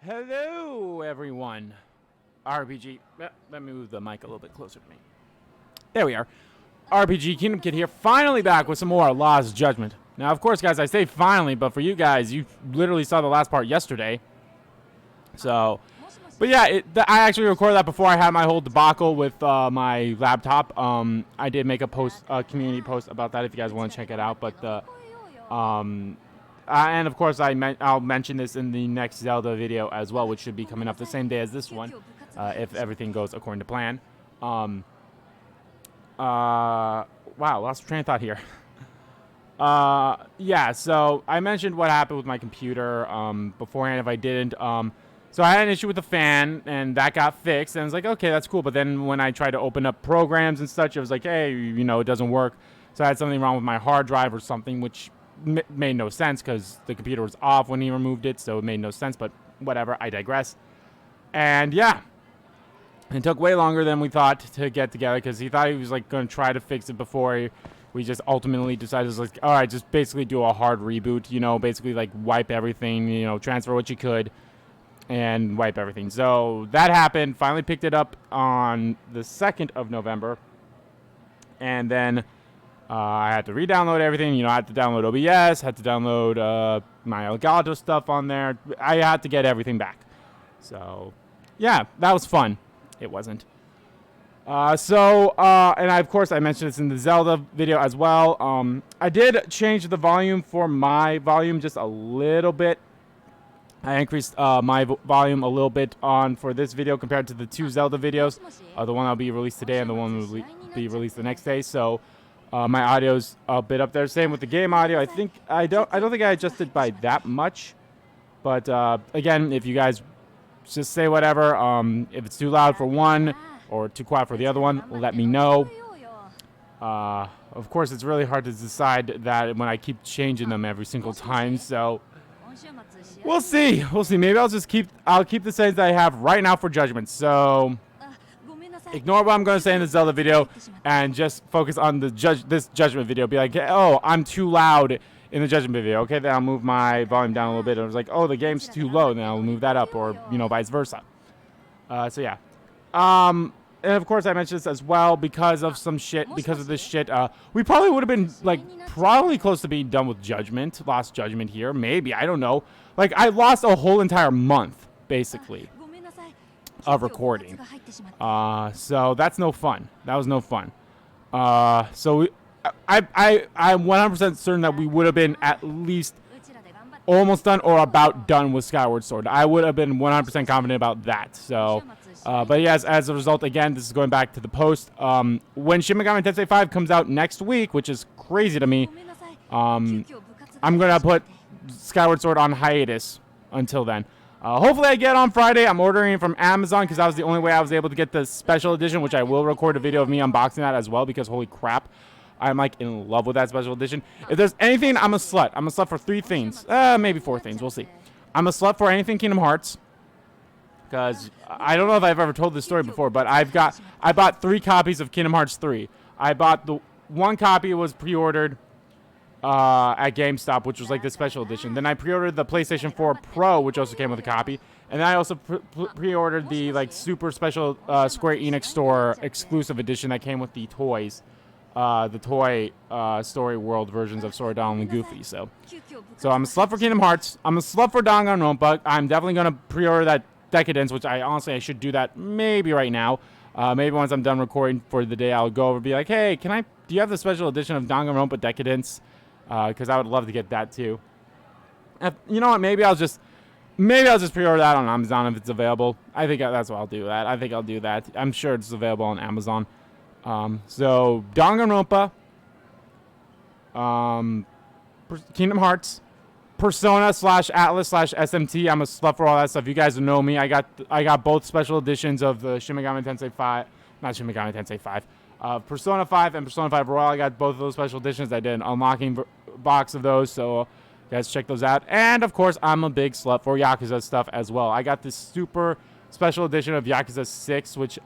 Hello, everyone. RPG. Let me move the mic a little bit closer to me. There we are. RPG Kingdom Kid here, finally back with some more Lost Judgment. Now, of course, guys, I say finally, but for you guys, you literally saw the last part yesterday. So, but yeah, I actually recorded that before I had my whole debacle with my laptop. I did make a community post about that if you guys want to check it out. But and of course, I'll mention this in the next Zelda video as well, which should be coming up the same day as this one, if everything goes according to plan. Wow, lost train of thought here. Yeah, so I mentioned what happened with my computer beforehand if I didn't. So I had an issue with the fan, and that got fixed, and I was like, okay, that's cool. But then when I tried to open up programs and such, it was like, hey, it doesn't work. So I had something wrong with my hard drive or something, which made no sense because the computer was off when he removed it, so it made no sense. But whatever, I digress. And yeah, it took way longer than we thought to get together because he thought he was like going to try to fix it before we just ultimately decided, like, all right, just basically do a hard reboot, basically like wipe everything, transfer what you could and wipe everything. So that happened. Finally picked it up on the 2nd of November. And then I had to re-download everything. I had to download OBS, had to download my Elgato stuff on there. I had to get everything back. So, yeah, that was fun. It wasn't. And of course, I mentioned this in the Zelda video as well. I did change the volume for my volume just a little bit. I increased my volume a little bit for this video compared to the two Zelda videos. The one that'll be released today and the one will be released the next day. So my audio's a bit up there. Same with the game audio. I don't think I adjusted by that much. But again, if you guys just say whatever, if it's too loud for one or too quiet for the other one, let me know. Of course, it's really hard to decide that when I keep changing them every single time. So we'll see. Maybe I'll keep the settings that I have right now for Judgment. So ignore what I'm going to say in the Zelda video and just focus on this Judgment video. Be like, oh, I'm too loud in the Judgment video. Okay, then I'll move my volume down a little bit. I was like, oh, the game's too low. Then I'll move that up, or vice versa. So yeah. And of course, I mentioned this as well because of this shit. We probably would have been probably close to being done with Lost Judgment here. Maybe, I don't know. I lost a whole entire month basically of recording. So that's no fun. That was no fun. So I'm 100% certain that we would have been at least almost done or about done with Skyward Sword. I would have been 100% confident about that. So. But yes, as a result, again, this is going back to the post. When Shin Megami Tensei 5 comes out next week, which is crazy to me, I'm going to put Skyward Sword on hiatus until then. Hopefully I get it on Friday. I'm ordering it from Amazon because that was the only way I was able to get the special edition, which I will record a video of me unboxing that as well because holy crap, I'm in love with that special edition. If there's anything, I'm a slut. I'm a slut for 3 things. Maybe 4 things. We'll see. I'm a slut for anything Kingdom Hearts. Because I don't know if I've ever told this story before, but I bought 3 copies of Kingdom Hearts 3. I bought the 1 copy was pre-ordered at GameStop, which was the special edition. Then I pre-ordered the PlayStation 4 Pro, which also came with a copy. And then I also pre-ordered the super special Square Enix store exclusive edition that came with the toys. The toy story world versions of Sora, Donald, and Goofy. So I'm a slut for Kingdom Hearts. I'm a slut for Danganronpa. I'm definitely going to pre-order that Decadence, which I should do that maybe right now. Maybe once I'm done recording for the day, I'll go over and be like, hey, do you have the special edition of Danganronpa Decadence? Because I would love to get that too. You know what? Maybe I'll just pre-order that on Amazon if it's available. I think that's what I'll do. I'll do that. I'm sure it's available on Amazon. So Danganronpa, Kingdom Hearts, Persona /Atlas/SMT. I'm a slut for all that stuff. You guys know me. I got both special editions of the Shin Megami Tensei 5, not Shin Megami Tensei 5, Persona 5 and Persona 5 Royal. I got both of those special editions. I did an unlocking box of those, so you guys check those out. And of course, I'm a big slut for Yakuza stuff as well. I got this super special edition of Yakuza 6, which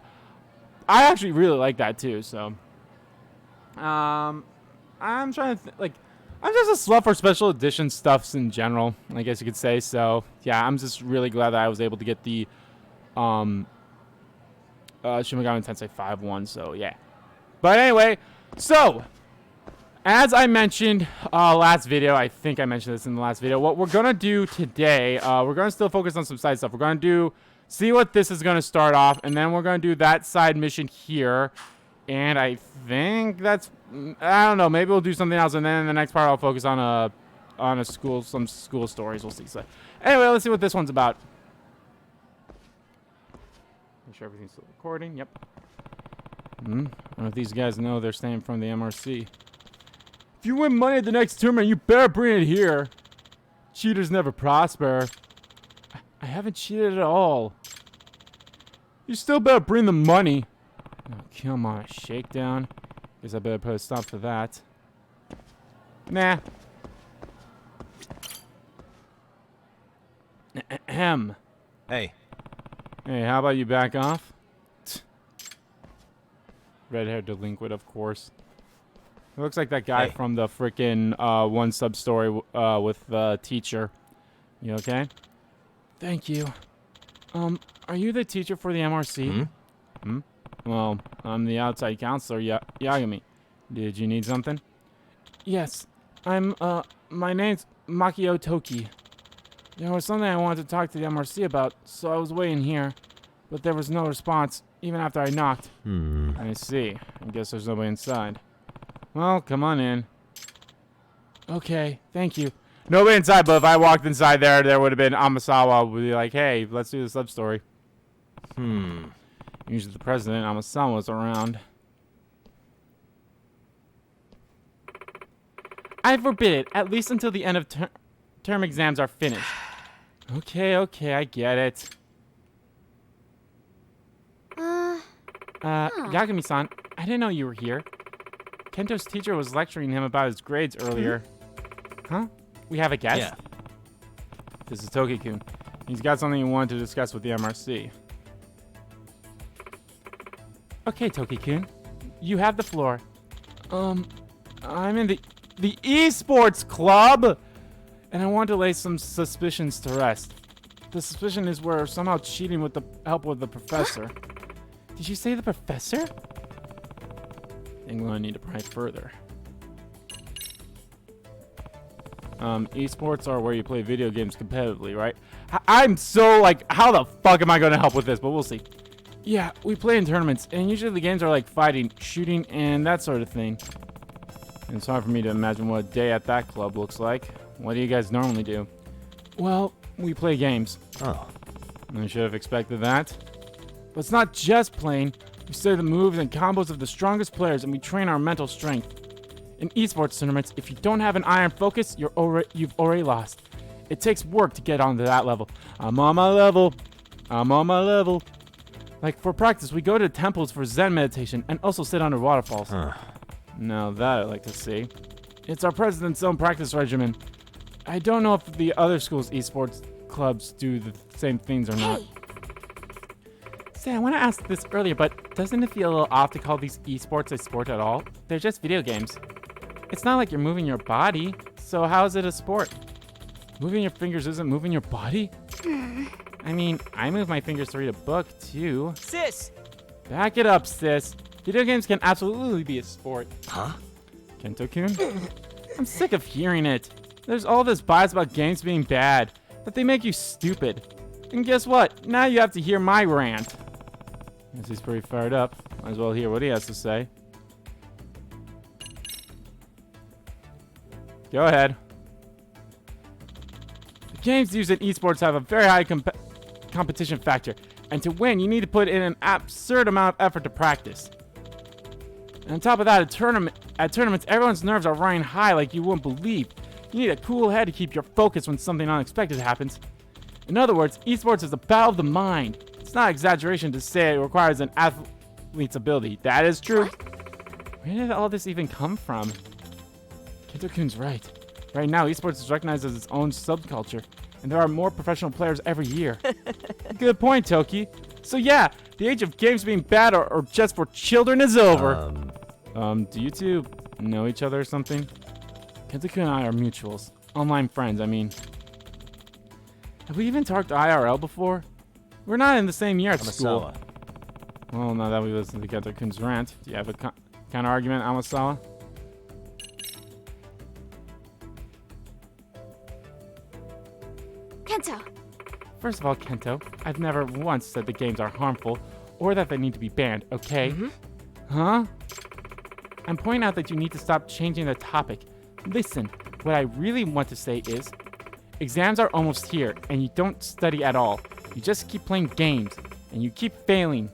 I actually really like that too. So, I'm trying to I'm just a slut for special edition stuffs in general, I guess you could say. So yeah, I'm just really glad that I was able to get the Shin Megami Tensei 5-1. So yeah. But anyway, so as I mentioned last video, I think I mentioned this in the last video. What we're gonna do today, we're gonna still focus on some side stuff. We're gonna see what this is gonna start off, and then we're gonna do that side mission here. And I think that's, I don't know, maybe we'll do something else, and then in the next part I'll focus on some school stories. We'll see. So anyway, let's see what this one's about. Make sure everything's still recording. Yep. I don't know if these guys know they're staying from the MRC. If you win money at the next tournament, you better bring it here. Cheaters never prosper. I haven't cheated at all. You still better bring the money. Oh, come on, a shakedown. Guess I better put a stop to that. Nah. Ahem. Hey. Hey, how about you back off? Red-haired delinquent, of course. It looks like that guy from the frickin' one sub-story with the teacher. You okay? Thank you. Are you the teacher for the MRC? Well, I'm the outside counselor, Yagami. Did you need something? Yes. My name's Makio Toki. There was something I wanted to talk to the MRC about, so I was waiting here. But there was no response, even after I knocked. I see. I guess there's nobody inside. Well, come on in. Okay, thank you. Nobody inside, but if I walked inside there would have been Amasawa would be like, hey, let's do the sub-story. Usually the president, Amasawa, was around. I forbid it, at least until the end of term exams are finished. Okay, I get it. Yagami-san, I didn't know you were here. Kento's teacher was lecturing him about his grades earlier. Huh? We have a guest? Yeah. This is Toki-kun. He's got something he wanted to discuss with the MRC. Okay, Toki-kun. You have the floor. I'm in the esports club! And I want to lay some suspicions to rest. The suspicion is we're somehow cheating with the help of the professor. Did you say the professor? I think we're gonna need to pry further. Esports are where you play video games competitively, right? I'm so like, how the fuck am I gonna help with this? But we'll see. Yeah, we play in tournaments, and usually the games are like fighting, shooting, and that sort of thing. And it's hard for me to imagine what a day at that club looks like. What do you guys normally do? Well, we play games. Oh. I should have expected that. But it's not just playing. We study the moves and combos of the strongest players, and we train our mental strength. In esports tournaments, if you don't have an iron focus, you've already lost. It takes work to get onto that level. I'm on my level. Like for practice, we go to temples for Zen meditation and also sit under waterfalls. Now that I'd like to see. It's our president's own practice regimen. I don't know if the other schools' esports clubs do the same things or not. Say, I want to ask this earlier, but doesn't it feel a little off to call these esports a sport at all? They're just video games. It's not like you're moving your body, so how is it a sport? Moving your fingers isn't moving your body? I mean, I move my fingers to read a book, too. Sis! Back it up, sis. Video games can absolutely be a sport. Huh? Kento-kun? I'm sick of hearing it. There's all this bias about games being bad, that they make you stupid. And guess what? Now you have to hear my rant. Guess he's pretty fired up. Might as well hear what he has to say. Go ahead. The games used in esports have a very high competition factor, and to win, you need to put in an absurd amount of effort to practice. And on top of that, at tournaments, everyone's nerves are running high like you wouldn't believe. You need a cool head to keep your focus when something unexpected happens. In other words, esports is a battle of the mind. It's not exaggeration to say it requires an athlete's ability. That is true. Where did all this even come from? Kento-kun's right. Right now, esports is recognized as its own subculture, and there are more professional players every year. Good point, Toki. So yeah, the age of games being bad or just for children is over. Do you two know each other or something? Kento-kun and I are mutuals. Online friends, I mean. Have we even talked IRL before? We're not in the same year at school. Well, now that we listen to Kento-kun's rant, do you have a counter-argument, Amasawa? Kento. First of all, Kento, I've never once said the games are harmful or that they need to be banned, okay? Huh? I'm pointing out that you need to stop changing the topic. Listen, what I really want to say is, exams are almost here, and you don't study at all. You just keep playing games, and you keep failing.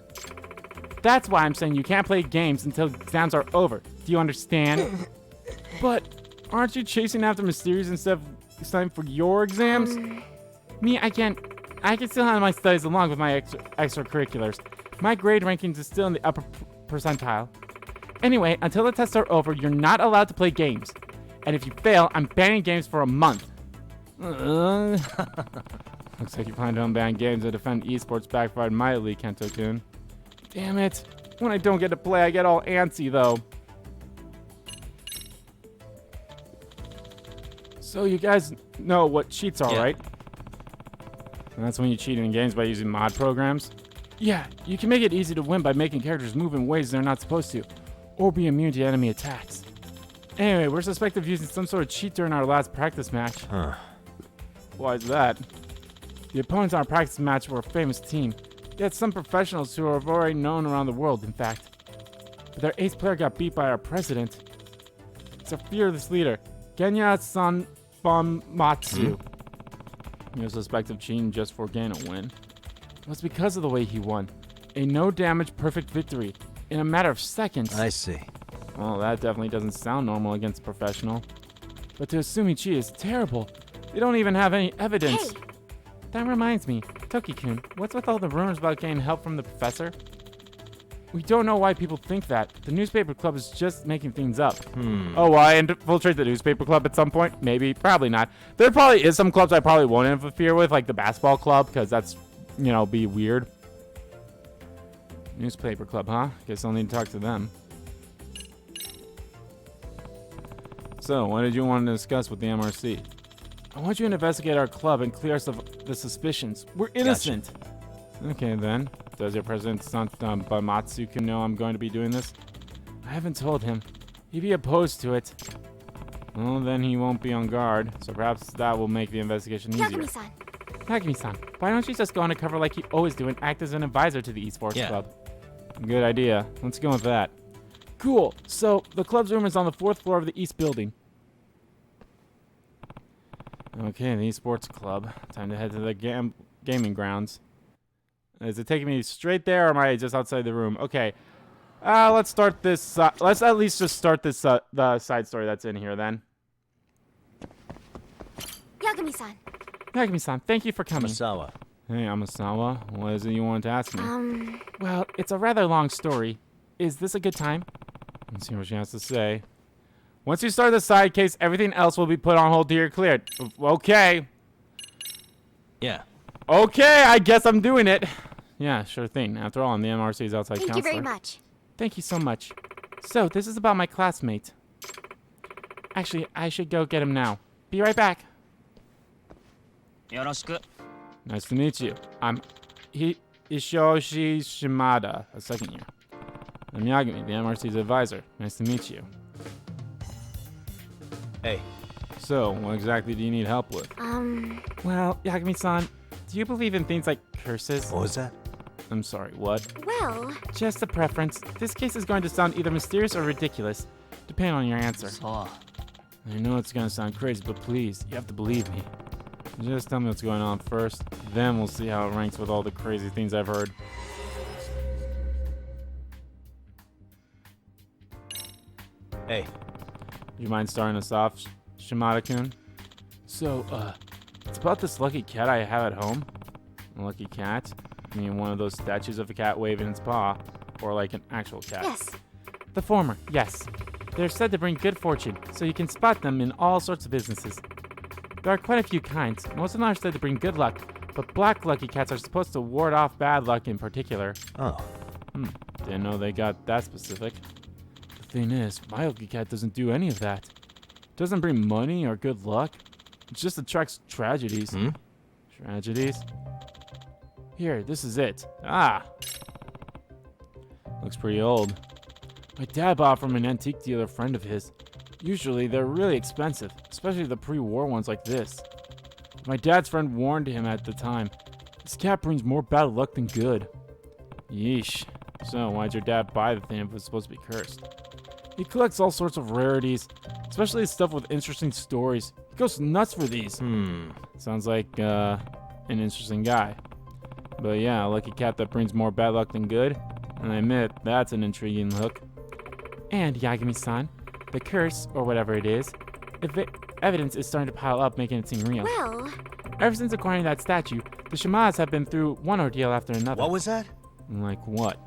That's why I'm saying you can't play games until exams are over. Do you understand? But aren't you chasing after Mysterious instead of studying for your exams? Me, I can still handle my studies along with my extracurriculars. My grade rankings is still in the upper percentile. Anyway, until the tests are over, you're not allowed to play games. And if you fail, I'm banning games for a month. Looks like you plan to unban games that defend esports backfired mightily, Kento-kun. Damn it. When I don't get to play, I get all antsy, though. So you guys know what cheats are, right? And that's when you cheat in games by using mod programs. Yeah, you can make it easy to win by making characters move in ways they're not supposed to, or be immune to enemy attacks. Anyway, we're suspected of using some sort of cheat during our last practice match. Why is that? The opponents on our practice match were a famous team. They had some professionals who are already known around the world, in fact. But their ace player got beat by our president. It's a fearless leader, Genya Sanbamatsu. He was suspected of cheating just for getting a win. It was because of the way he won. A no-damage perfect victory in a matter of seconds. I see. Well, that definitely doesn't sound normal against a professional. But to assume he cheated is terrible. They don't even have any evidence. Hey. That reminds me, Toki-kun, what's with all the rumors about getting help from the professor? We don't know why people think that. The newspaper club is just making things up. Oh, will I infiltrate the newspaper club at some point? Maybe, probably not. There probably is some clubs I probably won't interfere with, like the basketball club, because that's, you know, be weird. Newspaper club, huh? Guess I'll need to talk to them. So, what did you want to discuss with the MRC? I want you to investigate our club and clear us of the suspicions. We're innocent. Gotcha. Okay, then. Does your president, Bamatsu, know I'm going to be doing this? I haven't told him. He'd be opposed to it. Well, then he won't be on guard, so perhaps that will make the investigation easier. Yagami-san. Yagami-san, why don't you just go undercover like you always do and act as an advisor to the esports club? Good idea. Let's go with that. Cool. So, the club's room is on the 4th floor of the east building. Okay, the esports club. Time to head to the gaming grounds. Is it taking me straight there, or am I just outside the room? Okay. Let's start this. Let's at least just start this the side story that's in here then. Yagami-san. Yagami-san, thank you for coming. Amasawa. Hey, Amasawa. What is it you wanted to ask me? Well, it's a rather long story. Is this a good time? Let's see what she has to say. Once you start the side case, everything else will be put on hold till you're cleared. Okay. Yeah. Okay, I guess I'm doing it. Yeah, sure thing. After all, I'm the MRC's outside counselor. Thank you very much. Thank you so much. So, this is about my classmate. Actually, I should go get him now. Be right back. Yoroshiku. Nice to meet you. I'm Ishoshi Shimada, a second year. I'm Yagami, the MRC's advisor. Nice to meet you. Hey. So, what exactly do you need help with? Well, Yagami-san, do you believe in things like curses? What was that? I'm sorry, what? Well... Just a preference. This case is going to sound either mysterious or ridiculous, depending on your answer. So, I know it's going to sound crazy, but please, you have to believe me. Just tell me what's going on first, then we'll see how it ranks with all the crazy things I've heard. Hey. You mind starting us off, Shimada-kun? So, it's about this lucky cat I have at home. A lucky cat? I mean, one of those statues of a cat waving its paw. Or like an actual cat. Yes. The former, yes. They're said to bring good fortune, so you can spot them in all sorts of businesses. There are quite a few kinds. Most of them are said to bring good luck, but black lucky cats are supposed to ward off bad luck in particular. Oh. Didn't know they got that specific. The thing is, my lucky cat doesn't do any of that. doesn't bring money or good luck. It just attracts tragedies. Hmm? Tragedies? Here, this is it. Ah! Looks pretty old. My dad bought from an antique dealer friend of his. Usually, they're really expensive, especially the pre-war ones like this. My dad's friend warned him at the time. This cat brings more bad luck than good. Yeesh. So, why'd your dad buy the thing if it was supposed to be cursed? He collects all sorts of rarities, especially stuff with interesting stories. He goes nuts for these. Sounds like, an interesting guy. But yeah, a lucky cat that brings more bad luck than good. And I admit, that's an intriguing hook. And, Yagami-san, the curse, or whatever it is, evidence is starting to pile up, making it seem real. Well, Ever since acquiring that statue, the Shamas have been through one ordeal after another. What was that? Like what?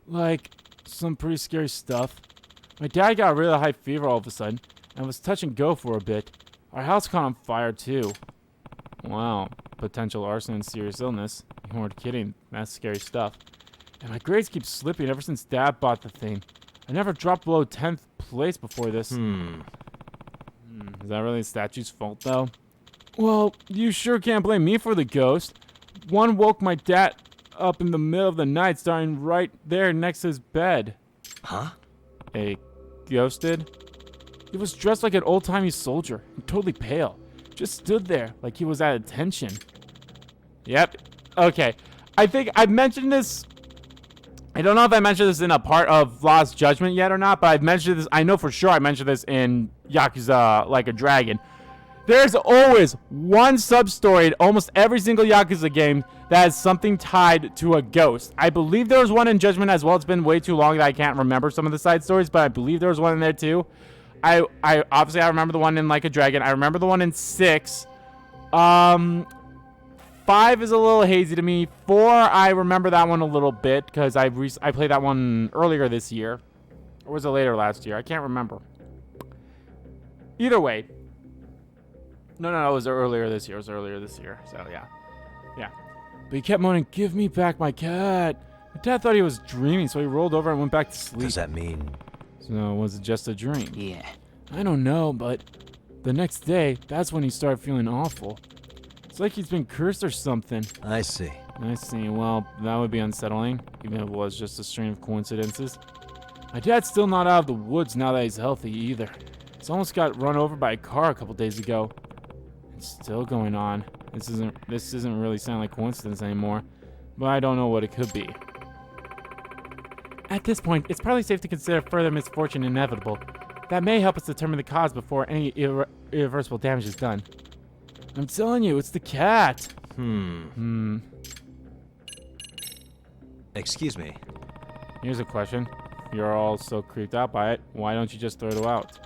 Like, some pretty scary stuff. My dad got a really high fever all of a sudden, and was touch and go for a bit. Our house caught on fire too. Wow, potential arson and serious illness. You weren't kidding, that's scary stuff. And my grades keep slipping ever since Dad bought the thing. I never dropped below 10th place before this. Is that really the statue's fault though? Well, you sure can't blame me for the ghost. One woke my dad up in the middle of the night, starting right there next to his bed. Huh? A ghost did? He was dressed like an old-timey soldier and totally pale. Just stood there like he was at attention. Yep. Okay. I think I mentioned this. I don't know if I mentioned this in a part of Lost Judgment yet or not, but I've mentioned this. I know for sure I mentioned this in Yakuza Like a Dragon. There's always one sub-story in almost every single Yakuza game that has something tied to a ghost. I believe there was one in Judgment as well. It's been way too long that I can't remember some of the side stories, but I believe there was one in there too. I obviously I remember the one in Like a Dragon. I remember the one in 6. 5 is a little hazy to me. 4, I remember that one a little bit because I played that one earlier this year. Or was it later last year? I can't remember. Either way. No, it was earlier this year. So, yeah. Yeah. But he kept moaning, "Give me back my cat." My dad thought he was dreaming, so he rolled over and went back to sleep. Does that mean? So, was it just a dream? yeah. I don't know, but the next day, that's when he started feeling awful. It's like he's been cursed or something. I see. I see. Well, that would be unsettling, even if it was just a string of coincidences. My dad's still not out of the woods now that he's healthy either. He's almost got run over by a car a couple days ago. It's still going on. This isn't really sounding like coincidence anymore, but I don't know what it could be. At this point, it's probably safe to consider further misfortune inevitable. That may help us determine the cause before any irreversible damage is done. I'm telling you, it's the cat. Excuse me. Here's a question. You're all so creeped out by it, why don't you just throw it out?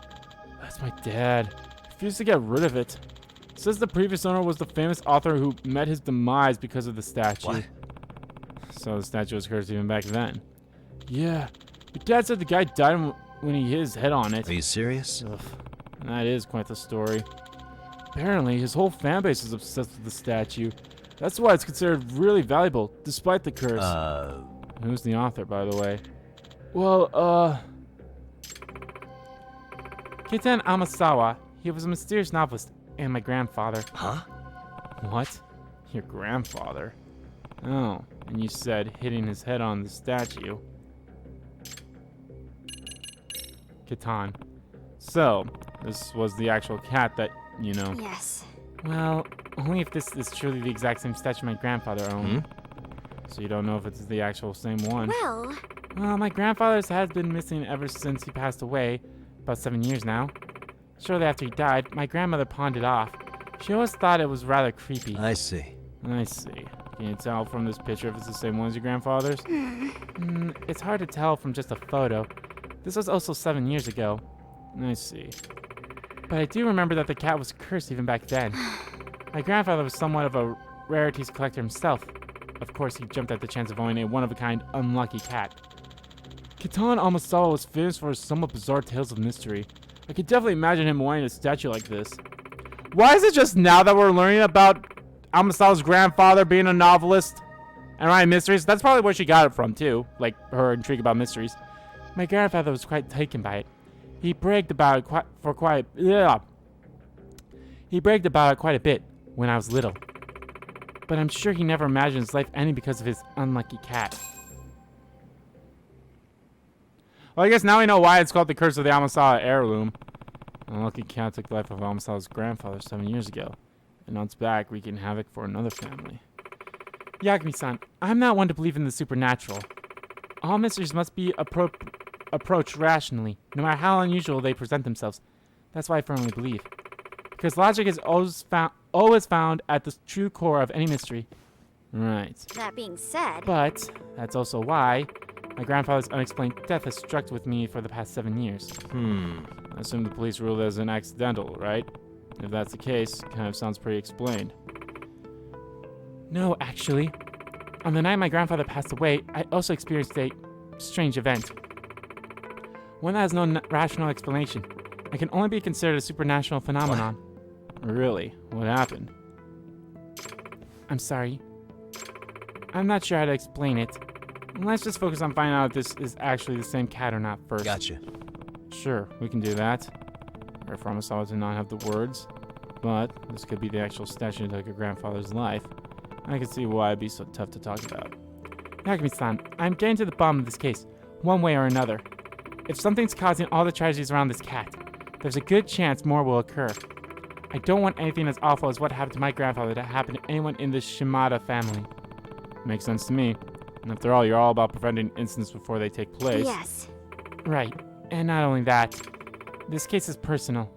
That's my dad. He refused to get rid of it. Says the previous owner was the famous author who met his demise because of the statue. What? So the statue was cursed even back then. Yeah. But Dad said the guy died when he hit his head on it. Are you serious? Ugh, that is quite the story. Apparently, his whole fan base is obsessed with the statue. That's why it's considered really valuable, despite the curse. Who's the author, by the way? Well, Kiten Amasawa. He was a mysterious novelist, and my grandfather. Huh? What? Your grandfather? Oh, and you said hitting his head on the statue. Kitan. So, this was the actual cat that, you know. Yes. Well, only if this is truly the exact same statue my grandfather owned. So you don't know if it's the actual same one. Well, My grandfather's has been missing ever since he passed away, about 7 years now. Shortly after he died, my grandmother pawned it off. She always thought it was rather creepy. I see. I see. Can you tell from this picture if it's the same one as your grandfather's? It's hard to tell from just a photo. This was also 7 years ago. I see. But I do remember that the cat was cursed even back then. My grandfather was somewhat of a rarities collector himself. Of course, he jumped at the chance of owning a one-of-a-kind, unlucky cat. Kitan Amasawa was famous for his somewhat bizarre tales of mystery. I could definitely imagine him wanting a statue like this. Why is it just now that we're learning about Amasawa's grandfather being a novelist and writing mysteries? That's probably where she got it from, too. Like, her intrigue about mysteries. My grandfather was quite taken by it. He bragged about it He bragged about it quite a bit when I was little. But I'm sure he never imagined his life ending because of his unlucky cat. Well, I guess now we know why it's called the Curse of the Amasawa Heirloom. An unlucky cat took the life of Amasawa's grandfather 7 years ago, and on its back wreaking havoc for another family. Yagami-san, I'm not one to believe in the supernatural. All mysteries must be approached rationally, no matter how unusual they present themselves. That's why I firmly believe. Because logic is always found at the true core of any mystery. Right. That being said... But that's also why my grandfather's unexplained death has struck with me for the past 7 years. I assume the police ruled it as an accidental, right? If that's the case, kind of sounds pretty explained. No, actually. On the night my grandfather passed away, I also experienced a strange event. One that has no rational explanation. It can only be considered a supernatural phenomenon. Really? What happened? I'm sorry. I'm not sure how to explain it. Let's just focus on finding out if this is actually the same cat or not first. Gotcha. Sure, we can do that. Our Amasawa did not have the words, but this could be the actual statue that took your grandfather's life. I can see why it'd be so tough to talk about. Yagami-san, I'm getting to the bottom of this case, one way or another. If something's causing all the tragedies around this cat, there's a good chance more will occur. I don't want anything as awful as what happened to my grandfather to happen to anyone in the Shimada family. Makes sense to me. And after all, you're all about preventing incidents before they take place. Yes. Right. And not only that, this case is personal.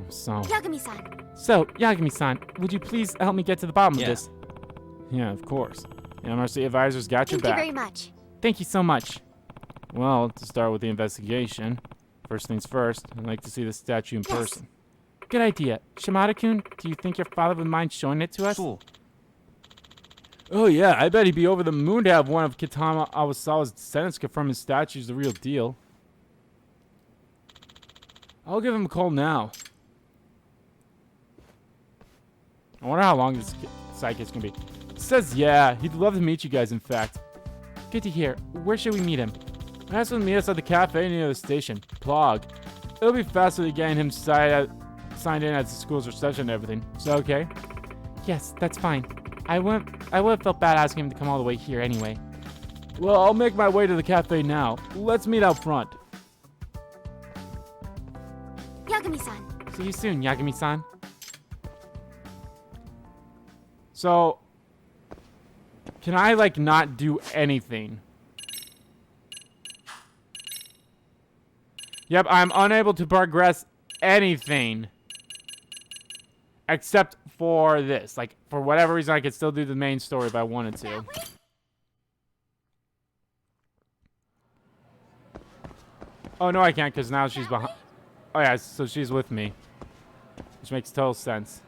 So, Yagami-san, would you please help me get to the bottom of this? Yeah, of course. The MRC advisors got your back. Thank you very much. Thank you so much. Well, to start with the investigation, first things first, I'd like to see the statue in person. Good idea. Shimada-kun, do you think your father would mind showing it to us? Cool. Oh yeah, I bet he'd be over the moon to have one of Kitama Awasawa's descendants confirm his statue's the real deal. I'll give him a call now. I wonder how long this sidekick's gonna be. It says yeah, he'd love to meet you guys, in fact. Good to hear. Where should we meet him? I asked him to meet us at the cafe near the station. Plog. It'll be faster to getting him signed in at the school's reception and everything. Is that okay? Yes, that's fine. I would have felt bad asking him to come all the way here anyway. Well, I'll make my way to the cafe now. Let's meet out front. Yagami-san. See you soon, Yagami-san. So, can I, like, not do anything? Yep, I'm unable to progress anything. Except for this. Like, for whatever reason, I could still do the main story if I wanted to. Oh, no, I can't, because now she's behind. Oh, yeah, so she's with me. Which makes total sense.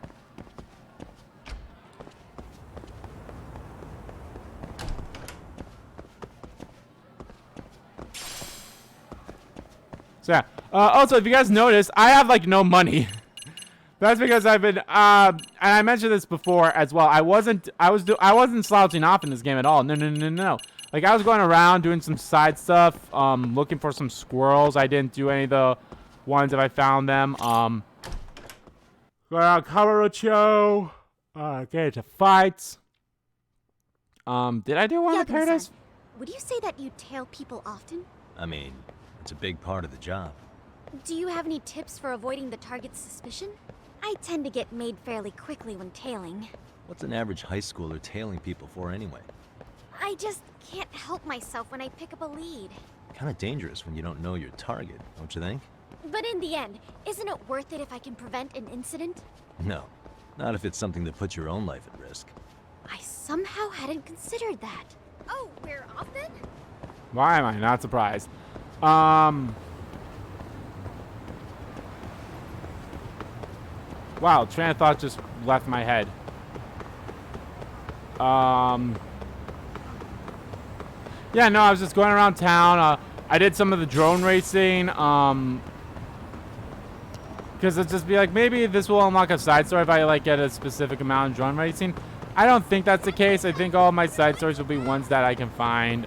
So, yeah. Also, if you guys notice, I have, like, no money. That's because I've been, and I mentioned this before as well. I wasn't slouching off in this game at all. No. Like, I was going around doing some side stuff, looking for some squirrels. I didn't do any of the ones if I found them. Going out Kamurocho, get into fights. Did I do one in Paradise? Would you say that you tail people often? I mean, it's a big part of the job. Do you have any tips for avoiding the target's suspicion? I tend to get made fairly quickly when tailing. What's an average high schooler tailing people for anyway? I just can't help myself when I pick up a lead. Kinda dangerous when you don't know your target, don't you think? But in the end, isn't it worth it if I can prevent an incident? No. Not if it's something that puts your own life at risk. I somehow hadn't considered that. Oh, we're off then? Why am I not surprised? Wow, train of thought just left my head. Yeah, no, I was just going around town. I did some of the drone racing. Because it'd just be like, maybe this will unlock a side story if I, like, get a specific amount of drone racing. I don't think that's the case. I think all of my side stories will be ones that I can find.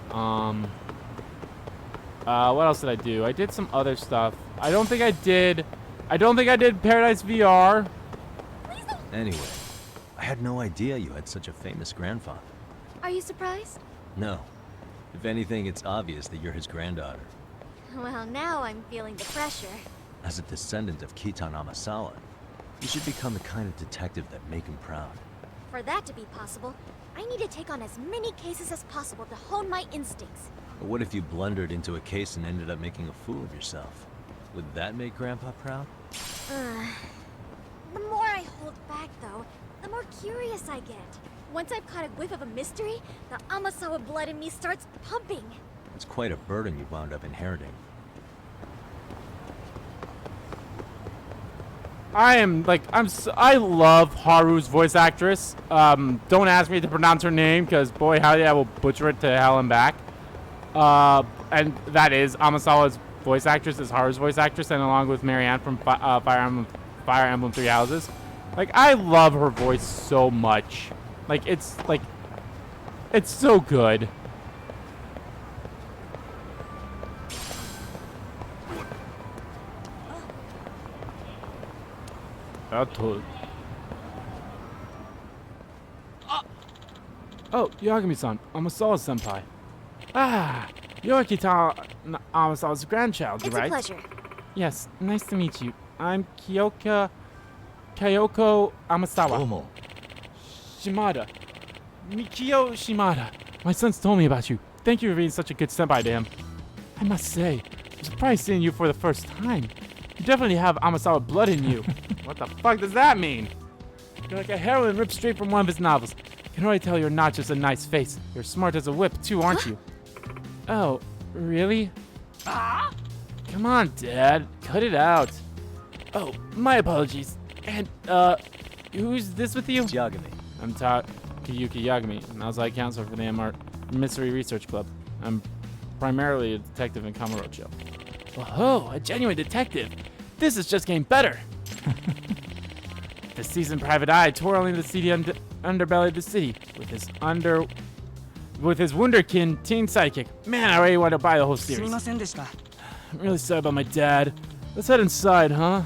What else did I do? I did some other stuff. I don't think I did Paradise VR. Anyway, I had no idea you had such a famous grandfather. Are you surprised? No. If anything, it's obvious that you're his granddaughter. Well, now I'm feeling the pressure. As a descendant of Kitan Amasawa, you should become the kind of detective that make him proud. For that to be possible, I need to take on as many cases as possible to hone my instincts. But what if you blundered into a case and ended up making a fool of yourself? Would that make Grandpa proud? The more I hold back, though, the more curious I get. Once I've caught a whiff of a mystery, the Amasawa blood in me starts pumping. It's quite a burden you wound up inheriting. I love Haru's voice actress. Don't ask me to pronounce her name, because boy, howdy, I will butcher it to hell and back. And that is Amasawa's voice actress, is Haru's voice actress, and along with Marianne from Fire Emblem Three Houses. Like, I love her voice so much. It's so good. Oh, Yagami-san, Amasawa-senpai. Ah, you're Amasawa's grandchild, It's right? a pleasure. Yes, nice to meet you. I'm Kyoko Amasawa. Omo. Shimada. Mikio Shimada. My son's told me about you. Thank you for being such a good senpai to him. I must say, I'm surprised seeing you for the first time. You definitely have Amasawa blood in you. What the fuck does that mean? You're like a heroine ripped straight from one of his novels. I can already tell you're not just a nice face. You're smart as a whip too, aren't you? Oh, really? Come on, Dad. Cut it out. Oh, my apologies. And, who's this with you? It's Yagami. I'm Takayuki Yagami, and I was counselor for the MR Mystery Research Club. I'm primarily a detective in Kamurocho. Whoa, a genuine detective! This is just getting better! The seasoned private eye twirling the seedy underbelly of the city with his wunderkind teen sidekick. Man, I already want to buy the whole series. I'm really sorry about my dad. Let's head inside, huh?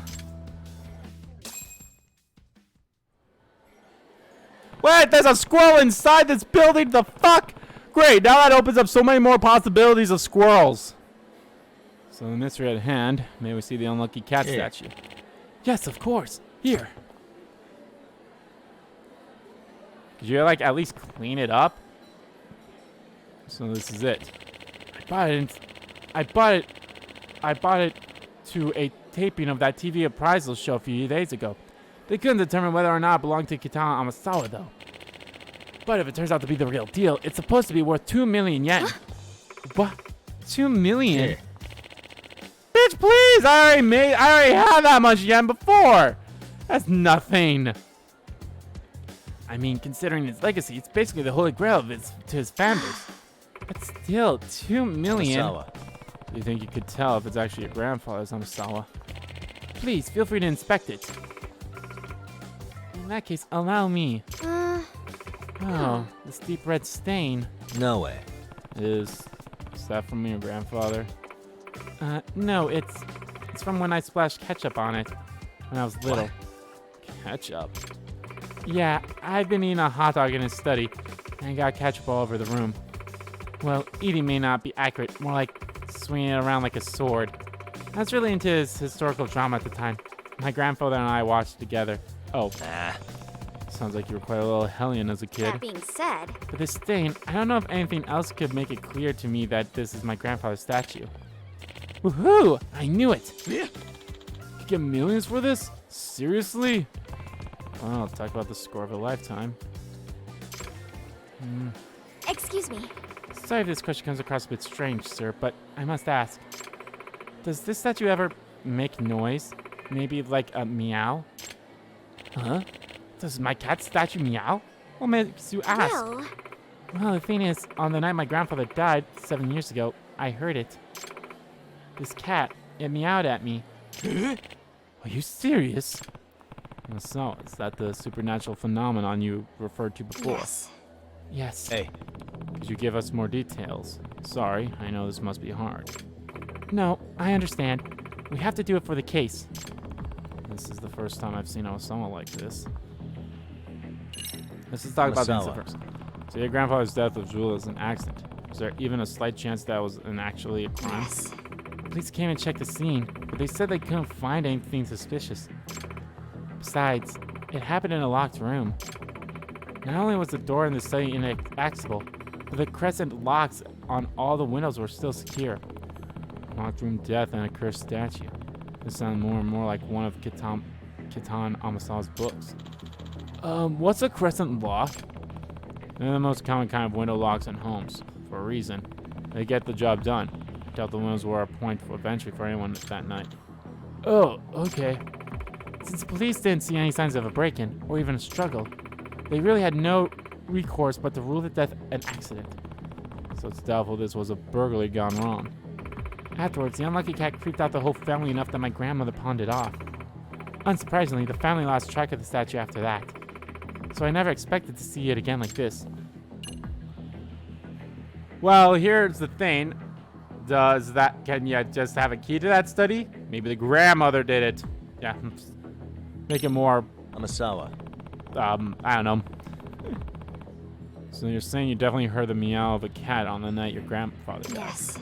Wait, there's a squirrel inside this building? The fuck? Great, now that opens up so many more possibilities of squirrels. So the mystery at hand, may we see the unlucky cat statue? Yes, of course. Here. Could you at least clean it up? So this is it. I bought it to a taping of that TV appraisal show a few days ago. They couldn't determine whether or not it belonged to Kitana Amasawa, though. But if it turns out to be the real deal, it's supposed to be worth 2 million yen. What? 2 million? Bitch, please! I already had that much yen before! That's nothing. I mean, considering his legacy, it's basically the holy grail to his founders. But still, 2 million. Amasawa. Do you think you could tell if it's actually your grandfather's Amasawa? Please, feel free to inspect it. In that case, allow me. Oh, this deep red stain. No way. Is that from your grandfather? No, it's from when I splashed ketchup on it when I was little. What? Ketchup? Yeah, I've been eating a hot dog in his study, and got ketchup all over the room. Well, eating may not be accurate, more like swinging it around like a sword. I was really into his historical drama at the time. My grandfather and I watched together. Oh, sounds like you were quite a little hellion as a kid. That being said, But this stain, I don't know if anything else could make it clear to me that this is my grandfather's statue. Woohoo! I knew it! You get millions for this? Seriously? Well, talk about the score of a lifetime. excuse me. Sorry if this question comes across a bit strange, sir, but I must ask. Does this statue ever make noise? Maybe like a meow? Huh? Does my cat statue meow? What makes you ask? Well, the thing is, on the night my grandfather died 7 years ago, I heard it. This cat, it meowed at me. Are you serious? So, is that the supernatural phenomenon you referred to before? Yes. Yes. Hey, Could you give us more details? Sorry, I know this must be hard. No, I understand. We have to do it for the case. This is the first time I've seen someone like this. Let's just talk about the incident first. So your grandfather's death was an accident. Was there even a slight chance that was actually a crime? Yes. Police came and checked the scene, but they said they couldn't find anything suspicious. Besides, it happened in a locked room. Not only was the door in the study inaccessible, but the crescent locks on all the windows were still secure. Locked room death and a cursed statue. This sounds more and more like one of Kitan Amasawa's books. What's a crescent lock? They're the most common kind of window locks in homes, for a reason. They get the job done. I doubt the windows were a point of entry for anyone that night. Oh, okay. Since the police didn't see any signs of a break-in, or even a struggle, they really had no recourse but to rule the death an accident. So it's doubtful this was a burglary gone wrong. Afterwards, the unlucky cat creeped out the whole family enough that my grandmother pawned it off. Unsurprisingly, the family lost track of the statue after that. So I never expected to see it again like this. Well, here's the thing. Can you just have a key to that study? Maybe the grandmother did it. Yeah, make it more, Amasawa. I don't know. So you're saying you definitely heard the meow of a cat on the night your grandfather died? Yes.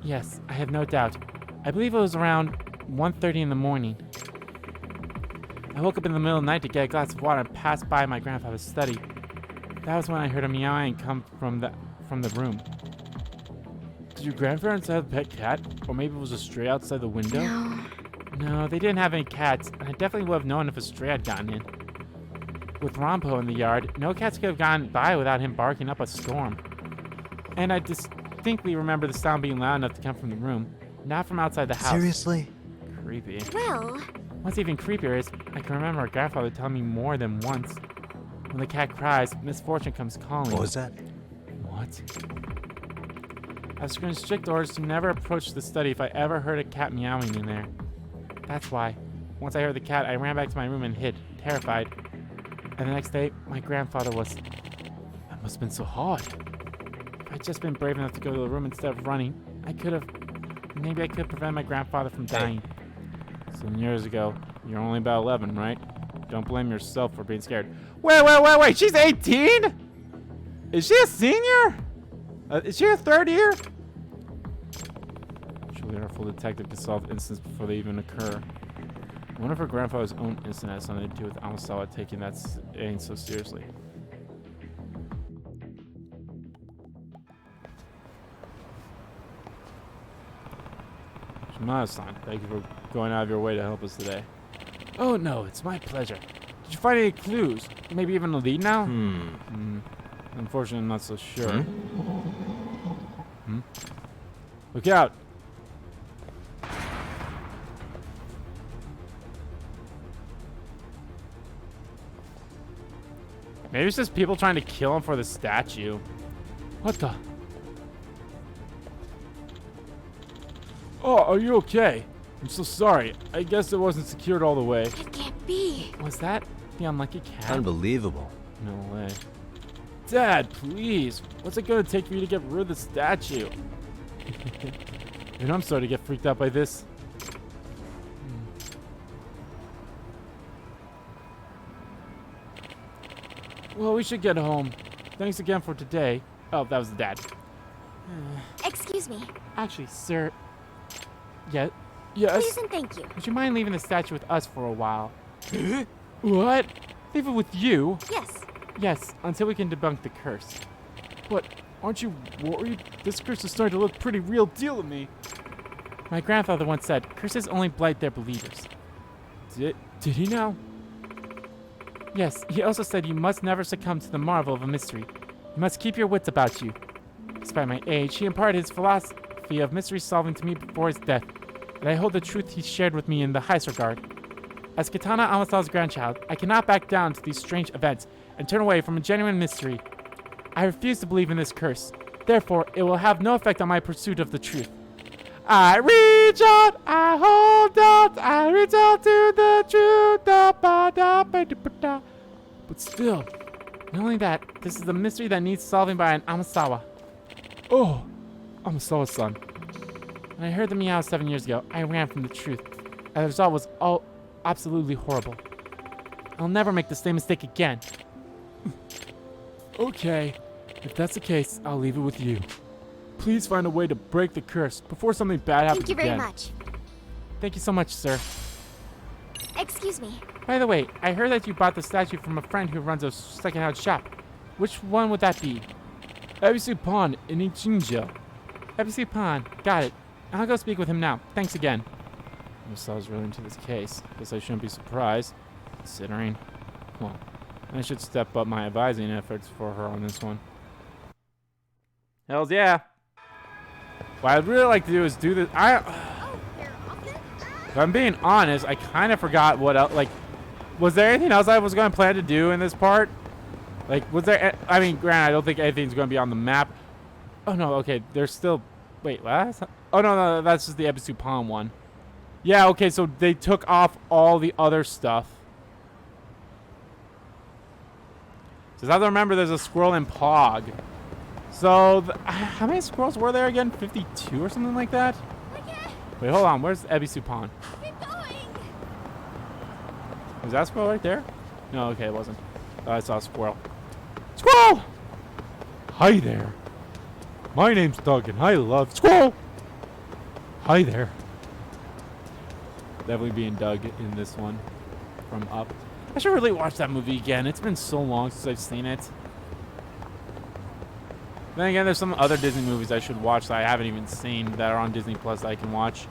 Yes, I have no doubt. I believe it was around 1:30 in the morning. I woke up in the middle of the night to get a glass of water and passed by my grandfather's study. That was when I heard a meowing come from the room. Did your grandparents have a pet cat? Or maybe it was a stray outside the window? No. No, they didn't have any cats, and I definitely would have known if a stray had gotten in. With Rompo in the yard, no cats could have gone by without him barking up a storm. And I distinctly remember the sound being loud enough to come from the room, not from outside the house. Seriously? Creepy. Well, What's even creepier is I can remember our grandfather telling me more than once. When the cat cries, misfortune comes calling. What was that? What? I was given strict orders to never approach the study if I ever heard a cat meowing in there. That's why. Once I heard the cat, I ran back to my room and hid, terrified. And the next day, my grandfather was... That must have been so hard. If I'd just been brave enough to go to the room instead of running, maybe I could prevent my grandfather from dying. Some years ago, you're only about 11, right? Don't blame yourself for being scared. Wait, she's 18? Is she a senior? Is she a third year? Surely our full detective can solve incidents before they even occur. I wonder if her grandfather's own incident has something to do with Amasawa taking that saying so seriously. Shimada-san, thank you for going out of your way to help us today. Oh no, it's my pleasure. Did you find any clues? Maybe even a lead now? Unfortunately, I'm not so sure. Look out! Maybe it's just people trying to kill him for the statue. What the? Oh, are you okay? I'm so sorry. I guess it wasn't secured all the way. it can't be. Was that the unlucky cat? Unbelievable. No way. Dad, please. What's it gonna take for you to get rid of the statue? And I'm starting to get freaked out by this. Well, we should get home. Thanks again for today. Oh, that was the dad. Excuse me. Actually, sir. Yeah. Yes. Please and thank you. Would you mind leaving the statue with us for a while? What? Leave it with you? Yes. Yes, until we can debunk the curse. But aren't you worried? This curse is starting to look pretty real deal to me. My grandfather once said, curses only blight their believers. Did he now? Yes, he also said you must never succumb to the marvel of a mystery. You must keep your wits about you. Despite my age, he imparted his philosophy of mystery solving to me before his death, and I hold the truth he shared with me in the highest regard. As Katana Amasawa's grandchild, I cannot back down to these strange events and turn away from a genuine mystery. I refuse to believe in this curse. Therefore, it will have no effect on my pursuit of the truth. I reach out, I hold out, I reach out to the truth. But still, not only that, this is a mystery that needs solving by an Amasawa. Oh, Amasawa-san. When I heard the meow 7 years ago, I ran from the truth. And the result was all absolutely horrible. I'll never make the same mistake again. Okay, if that's the case, I'll leave it with you. Please find a way to break the curse before something bad happens Thank you again. very much. Thank you so much, sir. Excuse me. By the way, I heard that you bought the statue from a friend who runs a second-hand shop. Which one would that be? ABC Pawn in Ichinjo. ABC Pawn, got it. I'll go speak with him now. Thanks again. I was really into this case. Guess I shouldn't be surprised, considering. Well, I should step up my advising efforts for her on this one. Hells yeah. What I'd really like to do is do this. Oh, you're off then? If I'm being honest, I kind of forgot what else. Like, was there anything else I was going to plan to do in this part? Like, was there? I mean, granted, I don't think anything's going to be on the map. Oh no, okay. There's still. Wait, what? Oh no, that's just the episode Pawn one. Yeah, okay. So they took off all the other stuff. So as I remember, there's a squirrel in Pog. So how many squirrels were there again? 52 or something like that. Okay, Wait, hold on. Where's Ebisu Pawn? keep going. Was that squirrel right there? No, okay, it wasn't. I saw a squirrel. Squirrel! Hi there. My name's Doug, and I love squirrel. Hi there. Definitely being Doug in this one from Up. I should really watch that movie again. It's been so long since I've seen it. Then again, there's some other Disney movies I should watch that I haven't even seen that are on Disney Plus that I can watch.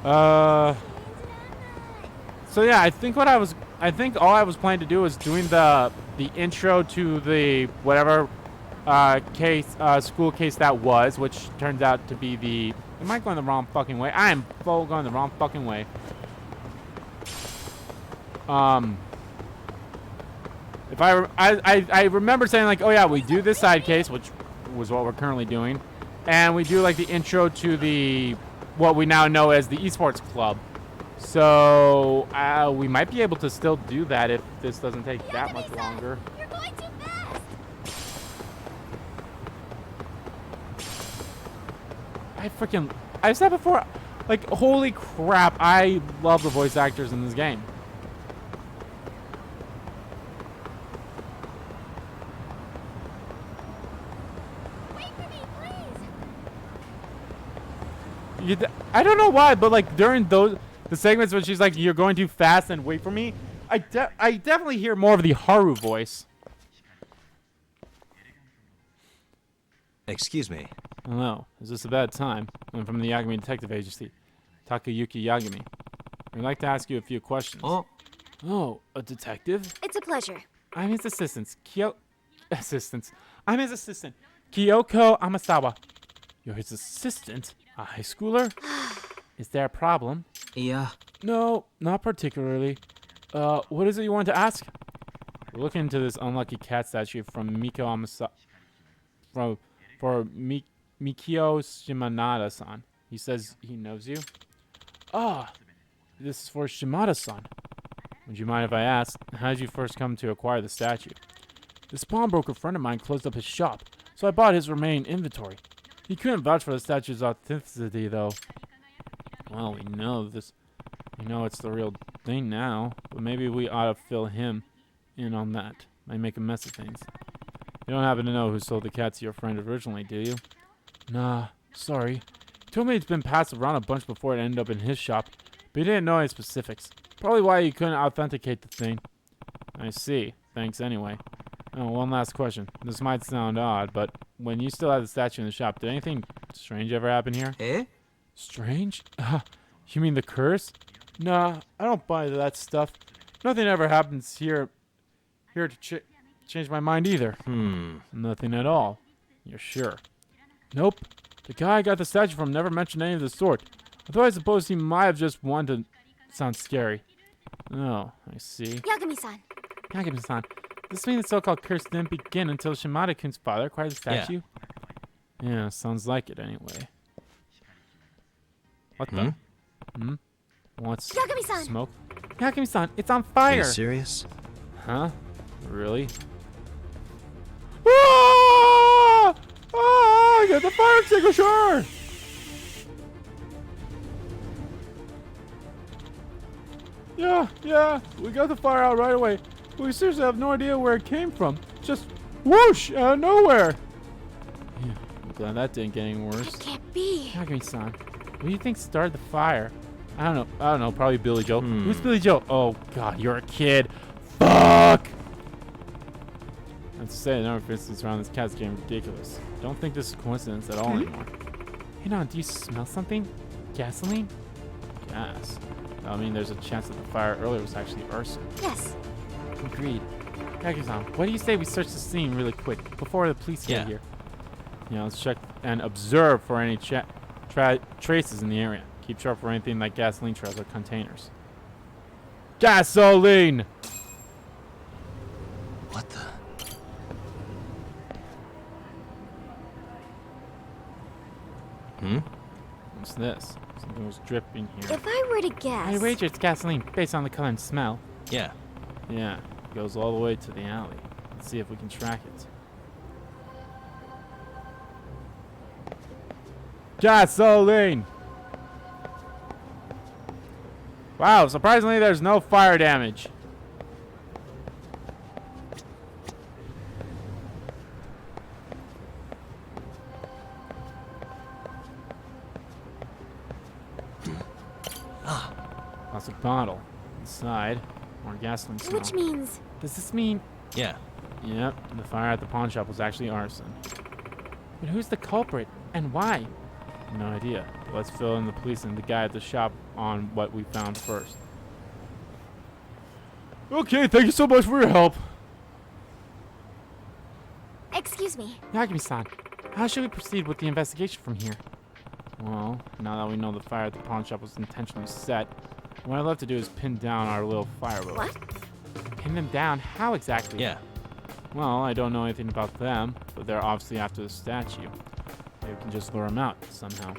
So yeah, I think all I was planning to do was doing the intro to the whatever school case that was, which turns out to be the. Am I going the wrong fucking way? I am full going the wrong fucking way. If I remember saying like, oh yeah, we do this side case, which was what we're currently doing, and we do like the intro to the what we now know as the esports club. So we might be able to still do that if this doesn't take that much longer. You're going too fast. I've said before, like, holy crap, I love the voice actors in this game. Wait for me, please. I don't know why, but like during the segments when she's like, "You're going too fast," and wait for me, I definitely hear more of the Haru voice. Excuse me. Hello, is this a bad time? I'm from the Yagami Detective Agency, Takayuki Yagami. I'd like to ask you a few questions. Oh, a detective? It's a pleasure. I'm his assistant, I'm his assistant, Kyoko Amasawa. You're his assistant? A high schooler? Is there a problem? Yeah. No, not particularly. What is it you want to ask? We're looking into this unlucky cat statue from Miko Amasawa. For Mikio Shimanada-san. He says he knows you. Ah, this is for Shimada-san. Would you mind if I ask, how did you first come to acquire the statue? This pawnbroker friend of mine closed up his shop, so I bought his remaining inventory. He couldn't vouch for the statue's authenticity, though. Well, we know it's the real thing now, but maybe we ought to fill him in on that. Might make a mess of things. You don't happen to know who sold the cat to your friend originally, do you? Nah, sorry. He told me it's been passed around a bunch before it ended up in his shop, but he didn't know any specifics. Probably why he couldn't authenticate the thing. I see. Thanks anyway. Oh, one last question. This might sound odd, but when you still had the statue in the shop, did anything strange ever happen here? Eh? Strange? You mean the curse? Nah, I don't buy that stuff. Nothing ever happens here to change my mind either. Nothing at all. You're sure? Nope. The guy I got the statue from never mentioned any of the sort. Although I suppose he might have just wanted to sound scary. Oh, I see. Yagami-san. Yagami-san, does this mean the so-called curse didn't begin until Shimada-kun's father acquired the statue? Yeah, sounds like it anyway. What the? What's Yagami-san! smoke? Yagami-san, it's on fire! Are you serious? Huh? Really? Ah! Ah! Get the fire extinguisher! Yeah, we got the fire out right away. We seriously have no idea where it came from. Just whoosh out of nowhere. Yeah, I'm glad that didn't get any worse. It can't be. Yagami-san, what do you think started the fire? I don't know, probably Billy Joe. Who's Billy Joe? Oh god, you're a kid. Fuck! I have to say, the number of incidents around this cat's getting ridiculous. Don't think this is a coincidence at all anymore. Hey, no, do you smell something? Gasoline? Gas. I mean, there's a chance that the fire earlier was actually arson. Yes. Agreed. Yagami-san, what do you say we search the scene really quick before the police get here? Yeah, let's check and observe for any traces in the area. Keep sharp for anything like gasoline trails or containers. Gasoline! What the? What's this? Something was dripping here. If I were to guess... I wager it's gasoline based on the color and smell. Yeah. Yeah, it goes all the way to the alley. Let's see if we can track it. Gasoline! Wow, surprisingly there's no fire damage. Plastic bottle. Inside, more gasoline smell. Which means... Does this mean... Yeah. Yep, the fire at the pawn shop was actually arson. But who's the culprit, and why? No idea. But let's fill in the police and the guy at the shop on what we found first. Okay, thank you so much for your help. Excuse me. Yagami-san, how should we proceed with the investigation from here? Well, now that we know the fire at the pawn shop was intentionally set, what I'd love to do is pin down our little fire road. What? Pin them down? How exactly? Yeah. Well, I don't know anything about them, but they're obviously after the statue. Maybe we can just lure them out somehow.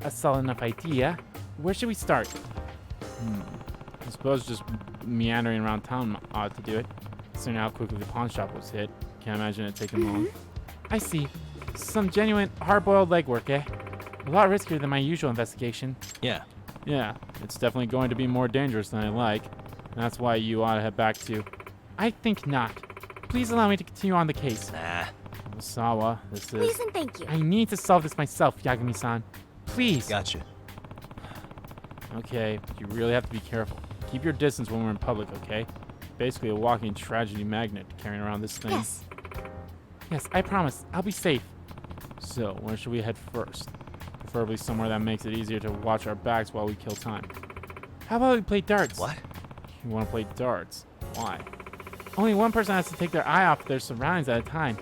A solid enough idea. Where should we start? I suppose just meandering around town ought to do it. Considering how quickly the pawn shop was hit, can't imagine it taking long. I see. Some genuine hard-boiled legwork, eh? A lot riskier than my usual investigation. Yeah. Yeah, it's definitely going to be more dangerous than I like. And that's why you ought to head back to... I think not. Please allow me to continue on the case. Nah. Osawa, this is... Please and thank you. I need to solve this myself, Yagami-san. Please. Gotcha. Okay, but you really have to be careful. Keep your distance when we're in public, okay? Basically a walking tragedy magnet carrying around this thing. Yes. Yes, I promise. I'll be safe. So, where should we head first? Preferably somewhere that makes it easier to watch our backs while we kill time. How about we play darts? What? You want to play darts? Why? Only one person has to take their eye off their surroundings at a time.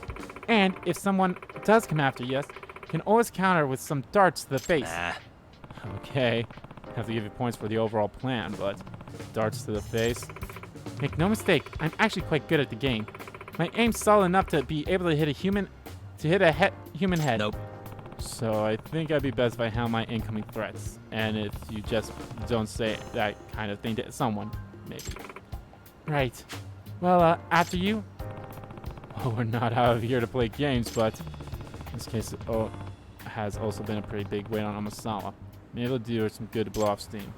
And if someone does come after you, you can always counter with some darts to the face. Nah. Okay. Have to give you points for the overall plan, but darts to the face. Make no mistake, I'm actually quite good at the game. My aim's solid enough to be able to hit a human human head. Nope. So I think I'd be best if I handle my incoming threats. And if you just don't say that kind of thing to someone, maybe. Right. Well, after you. Well, we're not out of here to play games, but in this case, it has also been a pretty big weight on Amasawa. Maybe it'll do some good to blow off steam.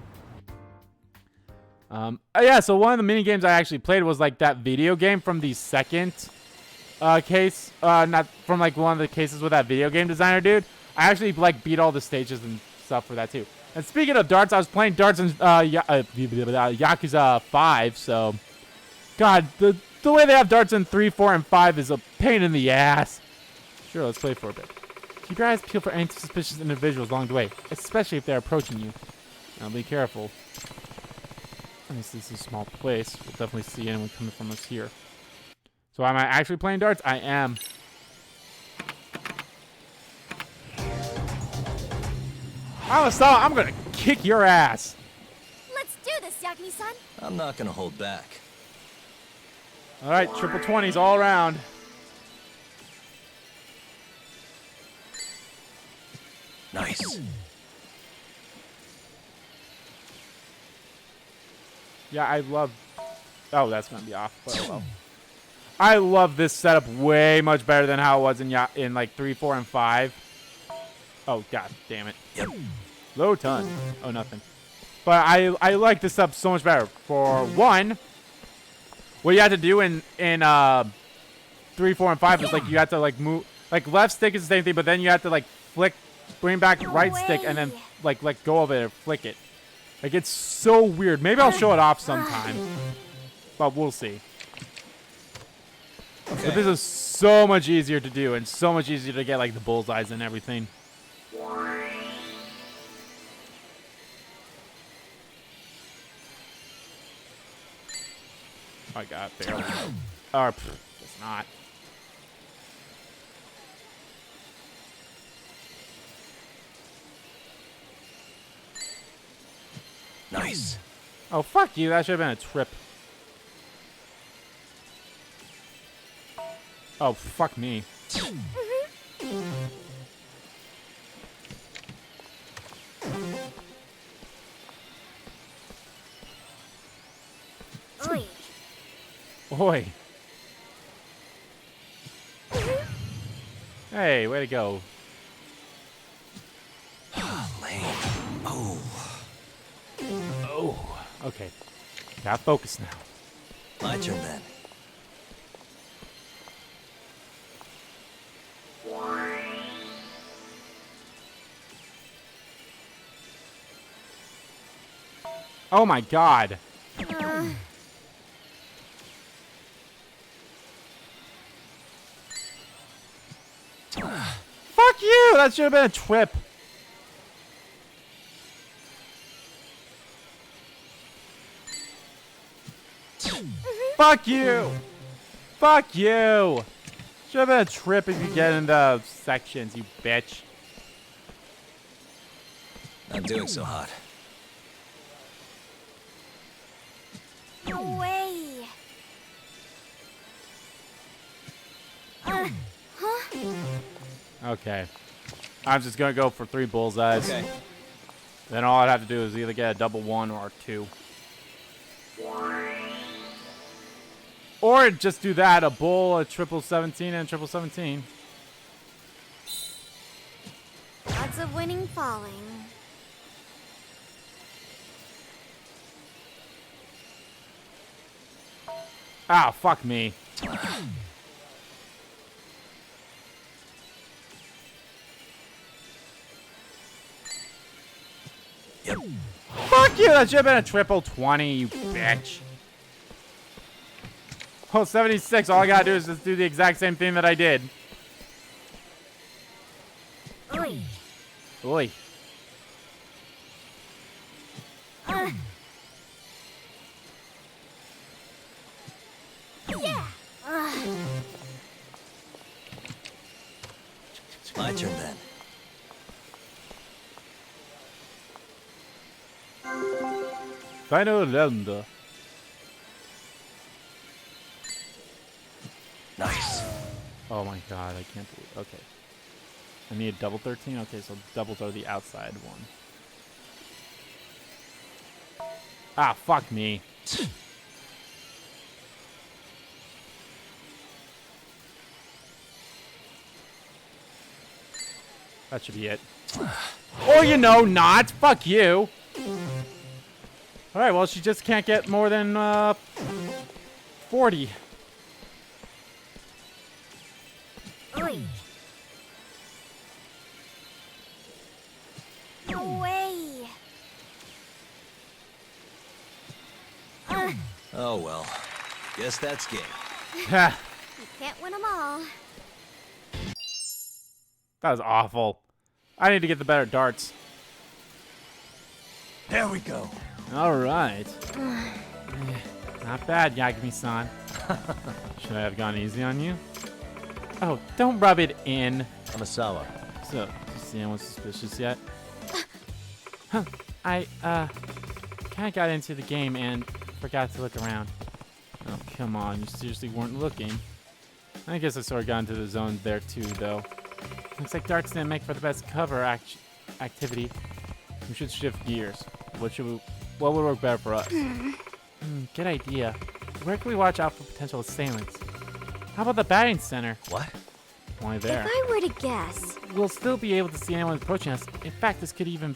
Yeah, so one of the mini games I actually played was like that video game from the second case, not from like one of the cases with that video game designer dude. I actually like beat all the stages and stuff for that too. And speaking of darts, I was playing darts in Yakuza 5, so God, the way they have darts in 3, 4, and 5 is a pain in the ass. Sure, let's play for a bit. Keep your eyes peeled for any suspicious individuals along the way, especially if they're approaching you. Now be careful. At least this is a small place. We'll definitely see anyone coming from us here. So am I actually playing darts? I am. Amasawa, I'm gonna kick your ass. Let's do this, Yagami-san. I'm not gonna hold back. All right, triple 20s all around. Nice. Yeah, I love... Oh, that's going to be off. But oh well. I love this setup way much better than how it was in like 3, 4, and 5. Oh, god damn it. Yep. Low ton. Oh, nothing. But I like this stuff so much better. For one, what you have to do in 3, 4, and 5 is like you have to like move. Like left stick is the same thing, but then you have to like flick, bring back right stick, and then like let go of it or flick it. Like it's so weird. Maybe I'll show it off sometime, but we'll see. Okay. But this is so much easier to do and so much easier to get like the bullseyes and everything. I got it barely. Or it's not. Nice. Oh fuck you! That should have been a trip. Oh fuck me. Oi. Oi. Hey, way to go. Lame. Oh. Oh. Okay. Got focus now. My turn then. Oh my god. Fuck you! That should have been a trip. Fuck you! Fuck you! Should have been a trip if you get into sections, you bitch. Not doing so hot. No way. Okay. I'm just gonna go for 3 bullseyes. Okay. Then all I'd have to do is either get a double 1 or 2. Or just do that, a bull, a triple 17, and a triple 17. Lots of winning falling. Ah, fuck me. Yep. Fuck you! That should have been a triple 20, you bitch. Oh, 76. All I gotta do is just do the exact same thing that I did. Oi. Oi. Yeah. My turn then. Final round. Nice. Oh my god, I can't believe. Okay. I need a double 13? Okay, so doubles are the outside one. Ah, fuck me. That should be it. Or, you know, not. Fuck you. Alright, well, she just can't get more than 40. Oi. No way. Oh well. Guess that's game. That You can't win them all. was awful. I need to get the better darts. There we go. Alright. Not bad, Yagami-san. Should I have gone easy on you? Oh, don't rub it in. Amasawa. So, you see anyone suspicious yet? Huh. I kind of got into the game and forgot to look around. Oh, come on. You seriously weren't looking. I guess I sort of got into the zone there, too, though. Looks like darts didn't make for the best cover activity. We should shift gears. What would work better for us? Good idea. Where can we watch out for potential assailants? How about the batting center? What? Only there. If I were to guess, we'll still be able to see anyone approaching us. In fact, this could even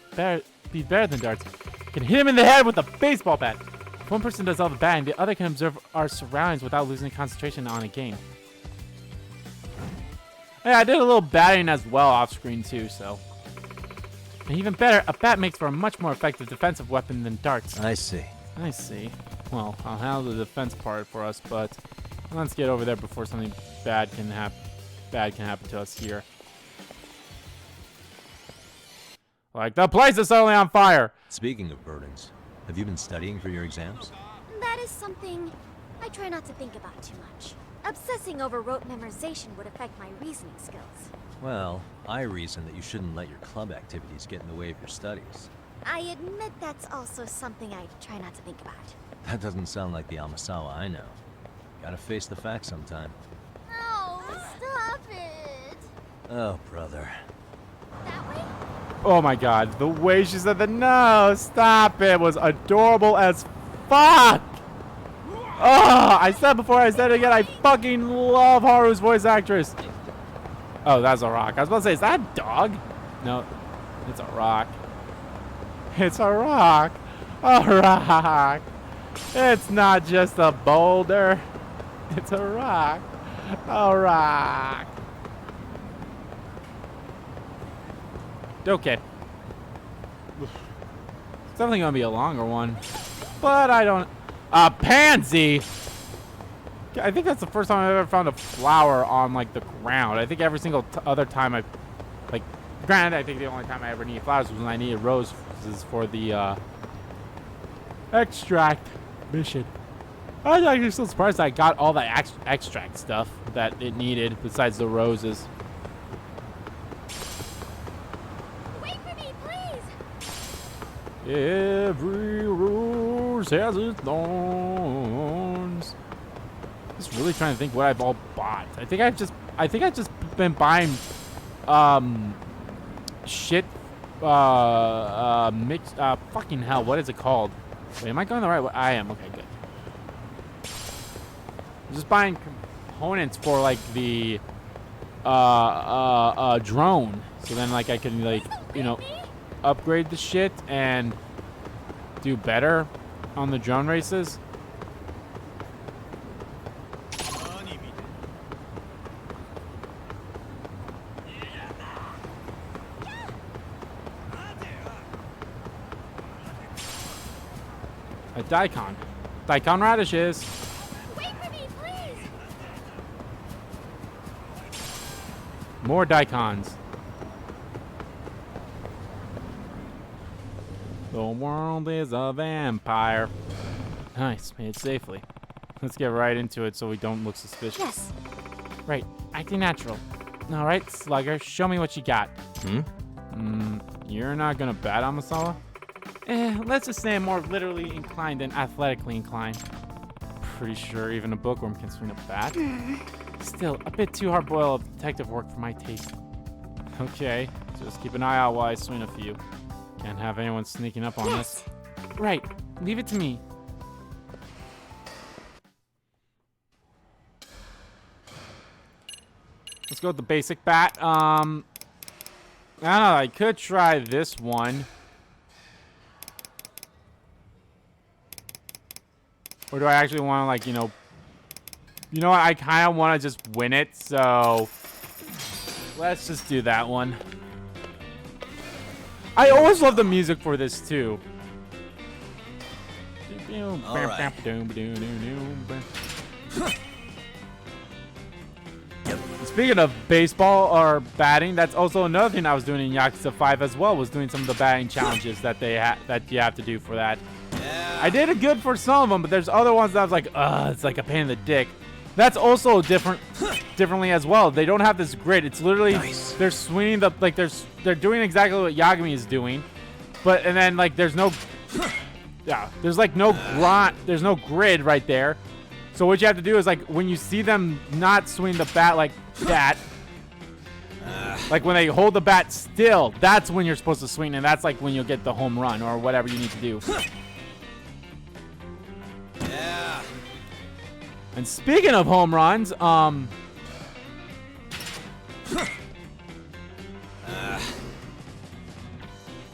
be better than darts. We can hit him in the head with a baseball bat. If one person does all the batting, the other can observe our surroundings without losing concentration on a game. Yeah, I did a little batting as well off screen too, so. And even better, a bat makes for a much more effective defensive weapon than darts. I see. I see. Well, I'll handle the defense part for us, but let's get over there before something bad can happen to us here. Like the place is suddenly on fire. Speaking of burdens, have you been studying for your exams? That is something I try not to think about too much. Obsessing over rote memorization would affect my reasoning skills. Well, I reason that you shouldn't let your club activities get in the way of your studies. I admit that's also something I try not to think about. That doesn't sound like the Amasawa I know. Gotta face the facts sometime. Oh, stop it! Oh, brother. That way? Oh my god, the way she said the no, stop it, was adorable as fuck! Oh, I said before I said it again, I fucking love Haru's voice actress. Oh, that's a rock. I was about to say, is that a dog? No, it's a rock. It's a rock. A rock. It's not just a boulder. It's a rock. A rock. Okay. It's definitely gonna be a longer one. But I don't... A pansy! I think that's the first time I've ever found a flower on, like, the ground. I think every single other time I've... Like, granted, I think the only time I ever needed flowers was when I needed roses for the, extract mission. I was actually so surprised that I got all the extract stuff that it needed besides the roses. Wait for me, please! Every rose has its thorns. Just really trying to think what I've all bought. I think I've just been buying shit mixed fucking hell, what is it called? Wait, am I going the right way? I am. Okay, good. I'm just buying components for like the drone. So then like I can like, you know, upgrade the shit and do better on the drone races. A daikon. Daikon radishes. Wait for me, please! More daikons. The world is a vampire. Nice, made it safely. Let's get right into it so we don't look suspicious. Yes. Right, acting natural. All right, Slugger, show me what you got. You're not gonna bat Amasawa? Let's just say I'm more literally inclined than athletically inclined. Pretty sure even a bookworm can swing a bat. Still, a bit too hard-boiled of detective work for my taste. Okay, just keep an eye out while I swing a few. Can't have anyone sneaking up on us. Right, leave it to me. Let's go with the basic bat. I don't know, I could try this one. Or do I actually want to, like, you know what? I kind of want to just win it, so let's just do that one. I always love the music for this, too. All right. Speaking of baseball or batting, that's also another thing I was doing in Yakuza 5 as well, was doing some of the batting challenges that that you have to do for that. I did it good for some of them, but there's other ones that I was like, it's like a pain in the dick. That's also differently as well. They don't have this grid. It's literally they're swinging the like they're doing exactly what Yagami is doing, and then like there's no there's like no grid right there. So what you have to do is like when you see them not swing the bat like that, like when they hold the bat still, that's when you're supposed to swing, and that's like when you'll get the home run or whatever you need to do. And speaking of home runs,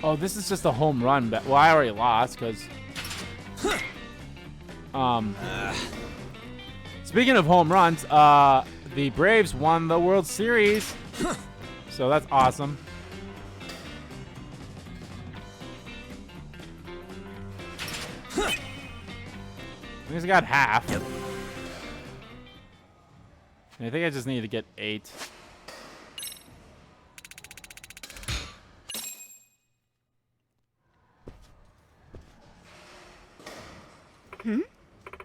Oh, this is just a home run. Well, I already lost because. Speaking of home runs, the Braves won the World Series, so that's awesome. I guess I got half. Yep. I think I just need to get 8.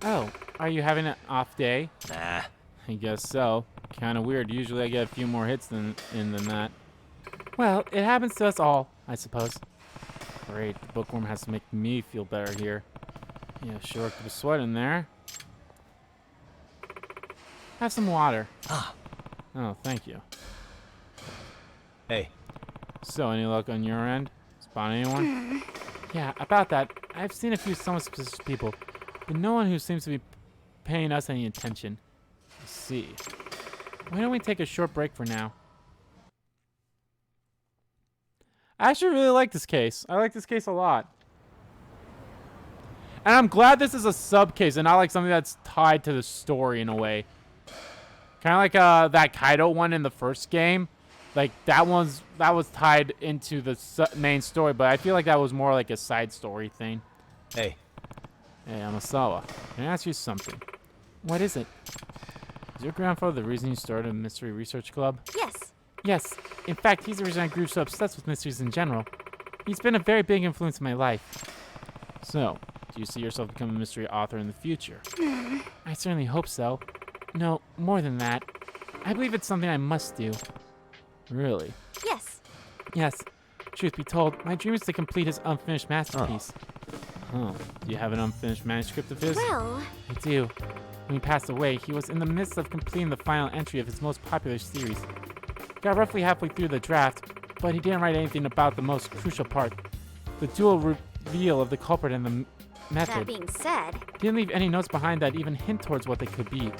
Oh, are you having an off day? Nah. I guess so. Kind of weird. Usually I get a few more hits than that. Well, it happens to us all, I suppose. Great. The bookworm has to make me feel better here. Yeah, sure. Put a sweat in there. Have some water. Ah. Oh, thank you. Hey. So, any luck on your end? Spot anyone? Yeah, about that. I've seen a few somewhat suspicious people, but no one who seems to be paying us any attention. I see. Why don't we take a short break for now? I actually really like this case. I like this case a lot. And I'm glad this is a sub case and not like something that's tied to the story in a way. Kind of like that Kaido one in the first game. Like that was tied into the main story, but I feel like that was more like a side story thing. Hey. Hey, Amasawa, can I ask you something? What is it? Is your grandfather the reason you started a mystery research club? Yes. Yes. In fact, he's the reason I grew so obsessed with mysteries in general. He's been a very big influence in my life. So, do you see yourself becoming a mystery author in the future? I certainly hope so. No, more than that. I believe it's something I must do. Really? Yes. Yes. Truth be told, my dream is to complete his unfinished masterpiece. Oh. Do you have an unfinished manuscript of his? Well... I do. When he passed away, he was in the midst of completing the final entry of his most popular series. Got roughly halfway through the draft, but he didn't write anything about the most crucial part. The dual reveal of the culprit and the method. That being said... Didn't leave any notes behind that even hint towards what they could be.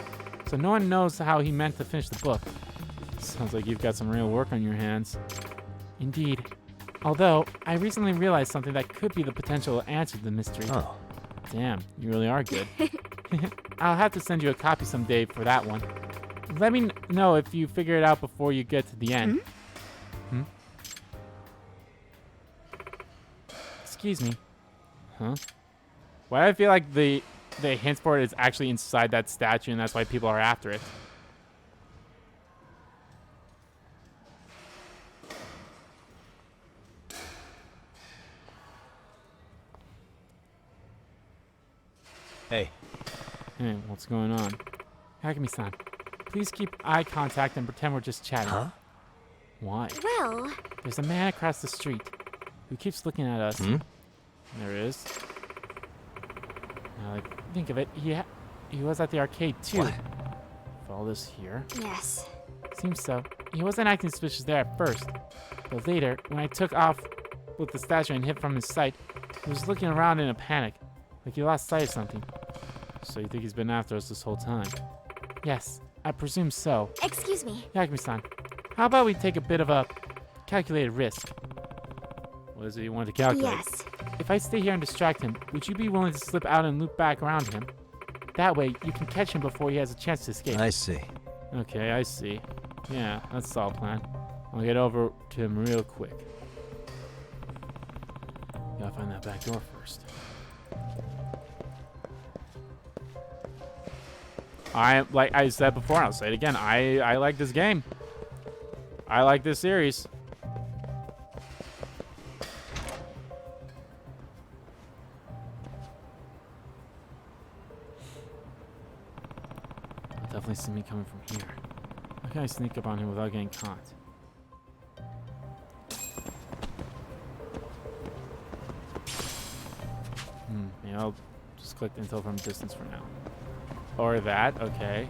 So no one knows how he meant to finish the book. Sounds like you've got some real work on your hands. Indeed. Although, I recently realized something that could be the potential answer to the mystery. Oh. Damn, you really are good. I'll have to send you a copy someday for that one. Let me know if you figure it out before you get to the end. Excuse me. Huh? Why do I feel like the hint for it is actually inside that statue and that's why people are after it? Hey. Hey, what's going on? Yagami-san, please keep eye contact and pretend we're just chatting. Huh? Why? Well... There's a man across the street who keeps looking at us. There is. Now, like, think of it. He was at the arcade too. What? Follow this here. Yes. Seems so. He wasn't acting suspicious there at first, but later, when I took off with the statue and hid from his sight, he was looking around in a panic, like he lost sight of something. So you think he's been after us this whole time? Yes, I presume so. Excuse me. Yagami-san, how about we take a bit of a calculated risk? What is it you want to calculate? Yes. If I stay here and distract him, would you be willing to slip out and loop back around him? That way, you can catch him before he has a chance to escape. I see. Okay, I see. Yeah, that's a solid plan. I'll get over to him real quick. Gotta find that back door first. Like I said before, I'll say it again. I like this game. I like this series. He'll definitely see me coming from here. How can I sneak up on him without getting caught? Yeah, I'll just click intel from distance for now. Or that, okay.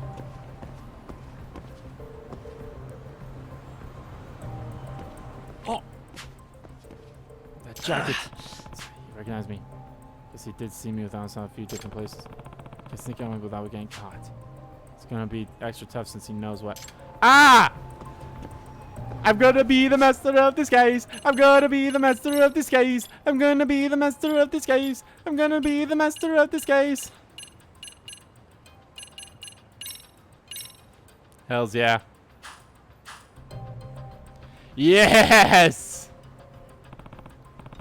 Oh! That jacket! He recognized me. Guess he did see me without a few different places. Can sneak on without getting caught. It's gonna be extra tough since he knows what. Ah! I'm gonna be the master of this case. I'm gonna be the master of this case. I'm gonna be the master of this case. I'm gonna be the master of this case. Hells yeah. Yes!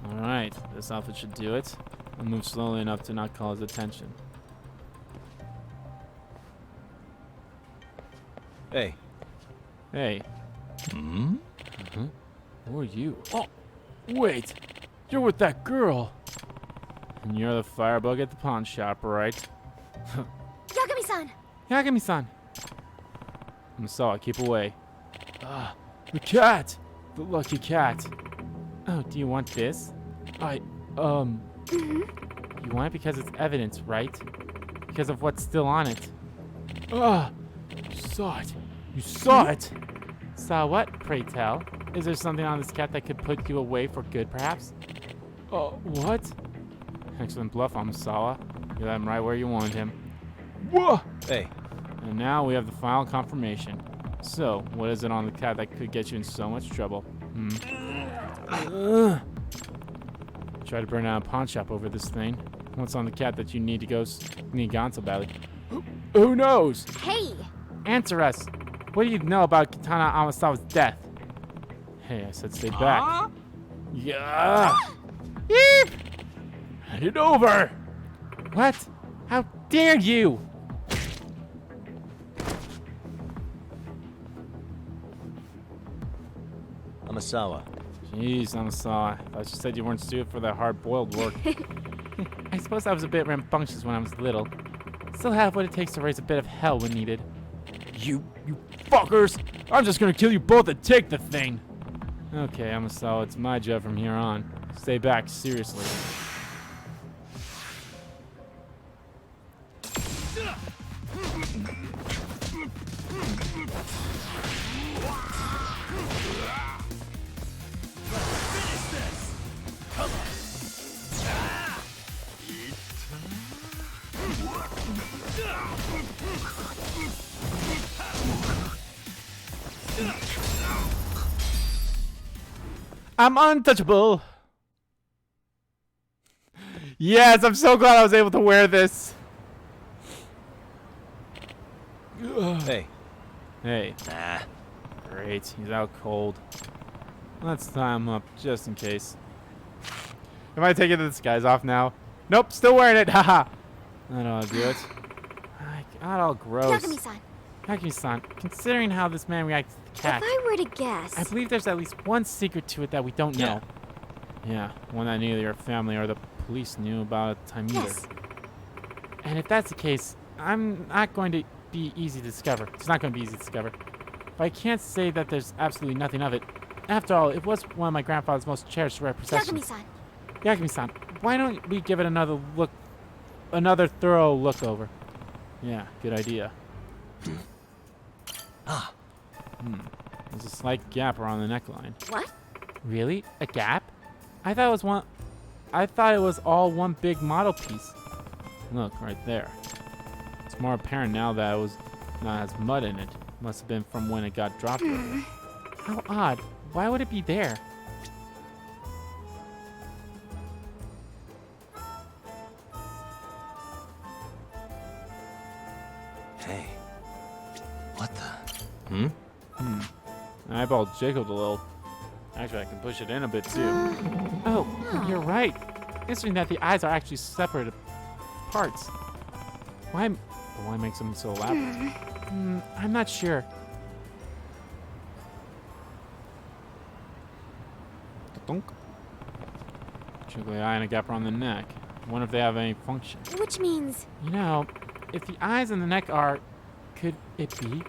Alright, this outfit should do it. I'll move slowly enough to not call his attention. Hey. Hey. Hmm? Who are you? Oh, wait. You're with that girl. And you're the firebug at the pawn shop, right? Yagami-san! Yagami-san! Masawa, keep away. Ah, the cat! The lucky cat. Oh, do you want this? You want it because it's evidence, right? Because of what's still on it. Ah, you saw it. You saw it! Saw what, pray tell? Is there something on this cat that could put you away for good, perhaps? Oh, what? Excellent bluff, Amasawa. You had him right where you wanted him. Whoa! Hey. And now we have the final confirmation. So, what is it on the cat that could get you in so much trouble? Try to burn down a pawn shop over this thing. What's on the cat that you need to go need gone so badly? Who knows? Hey! Answer us. What do you know about Katana Amasawa's death? Hey, I said stay back. Yeah. Yeep! Hand it over. What? How dare you? Amasawa. Jeez, Amasawa. I thought you said you weren't suited for that hard-boiled work. I suppose I was a bit rambunctious when I was little. Still have what it takes to raise a bit of hell when needed. You fuckers! I'm just gonna kill you both and take the thing! Okay, Amasawa, it's my job from here on. Stay back, seriously. I'm untouchable! Yes, I'm so glad I was able to wear this. Hey. Hey. Nah. Great, he's out cold. Let's tie him up, just in case. Am I taking the disguise off now? Nope, still wearing it, haha! I don't want to do it. I got all gross. Yagami-san, Yagami-san, considering how this man reacts to the cat, if I were to guess... I believe there's at least one secret to it that we don't know. Yeah, one that neither your family or the police knew about at the time either. Yes. And if that's the case, I'm not going to be easy to discover. It's not going to be easy to discover. But I can't say that there's absolutely nothing of it. After all, it was one of my grandfather's most cherished rare possessions. Yagami-san, Yagami-san, why don't we give it another thorough look over? Yeah, good idea. There's a slight gap around the neckline. what? Really? A gap? I thought it was all one big model piece. Look, right there. It's more apparent now that it was not has mud in it. Must have been from when it got dropped earlier. How odd. Why would it be there? Hey. What the? I eyeballed Jacob a little. Actually, I can push it in a bit too. Oh, you're right. Interesting that the eyes are actually separate parts. Why make something so elaborate? I'm not sure. Dunk. Jiggly eye and a gap around the neck. Wonder if they have any function. Which means... You know, if the eyes and the neck are, could it be?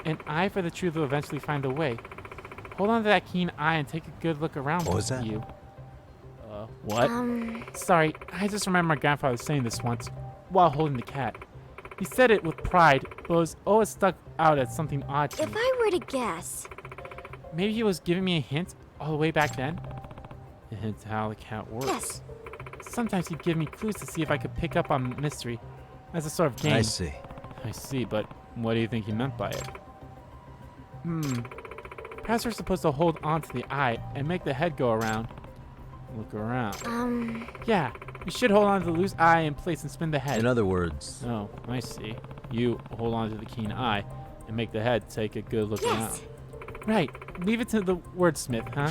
An eye for the truth will eventually find the way. Hold on to that keen eye and take a good look around What was that? you. What? Sorry, I just remember my grandfather saying this once while holding the cat. He said it with pride, but was always stuck out as something odd to If me. I were to guess... Maybe he was giving me a hint all the way back then? A hint to how the cat works. Yes. Sometimes he'd give me clues to see if I could pick up on mystery as a sort of game. I see. I see, but what do you think he meant by it? Perhaps we're supposed to hold onto the eye and make the head go around. Look around. Yeah, you should hold on to the loose eye in place and spin the head. In other words, Oh, I see. You hold on to the keen eye and make the head take a good look around. Yes. Right. Leave it to the wordsmith, huh?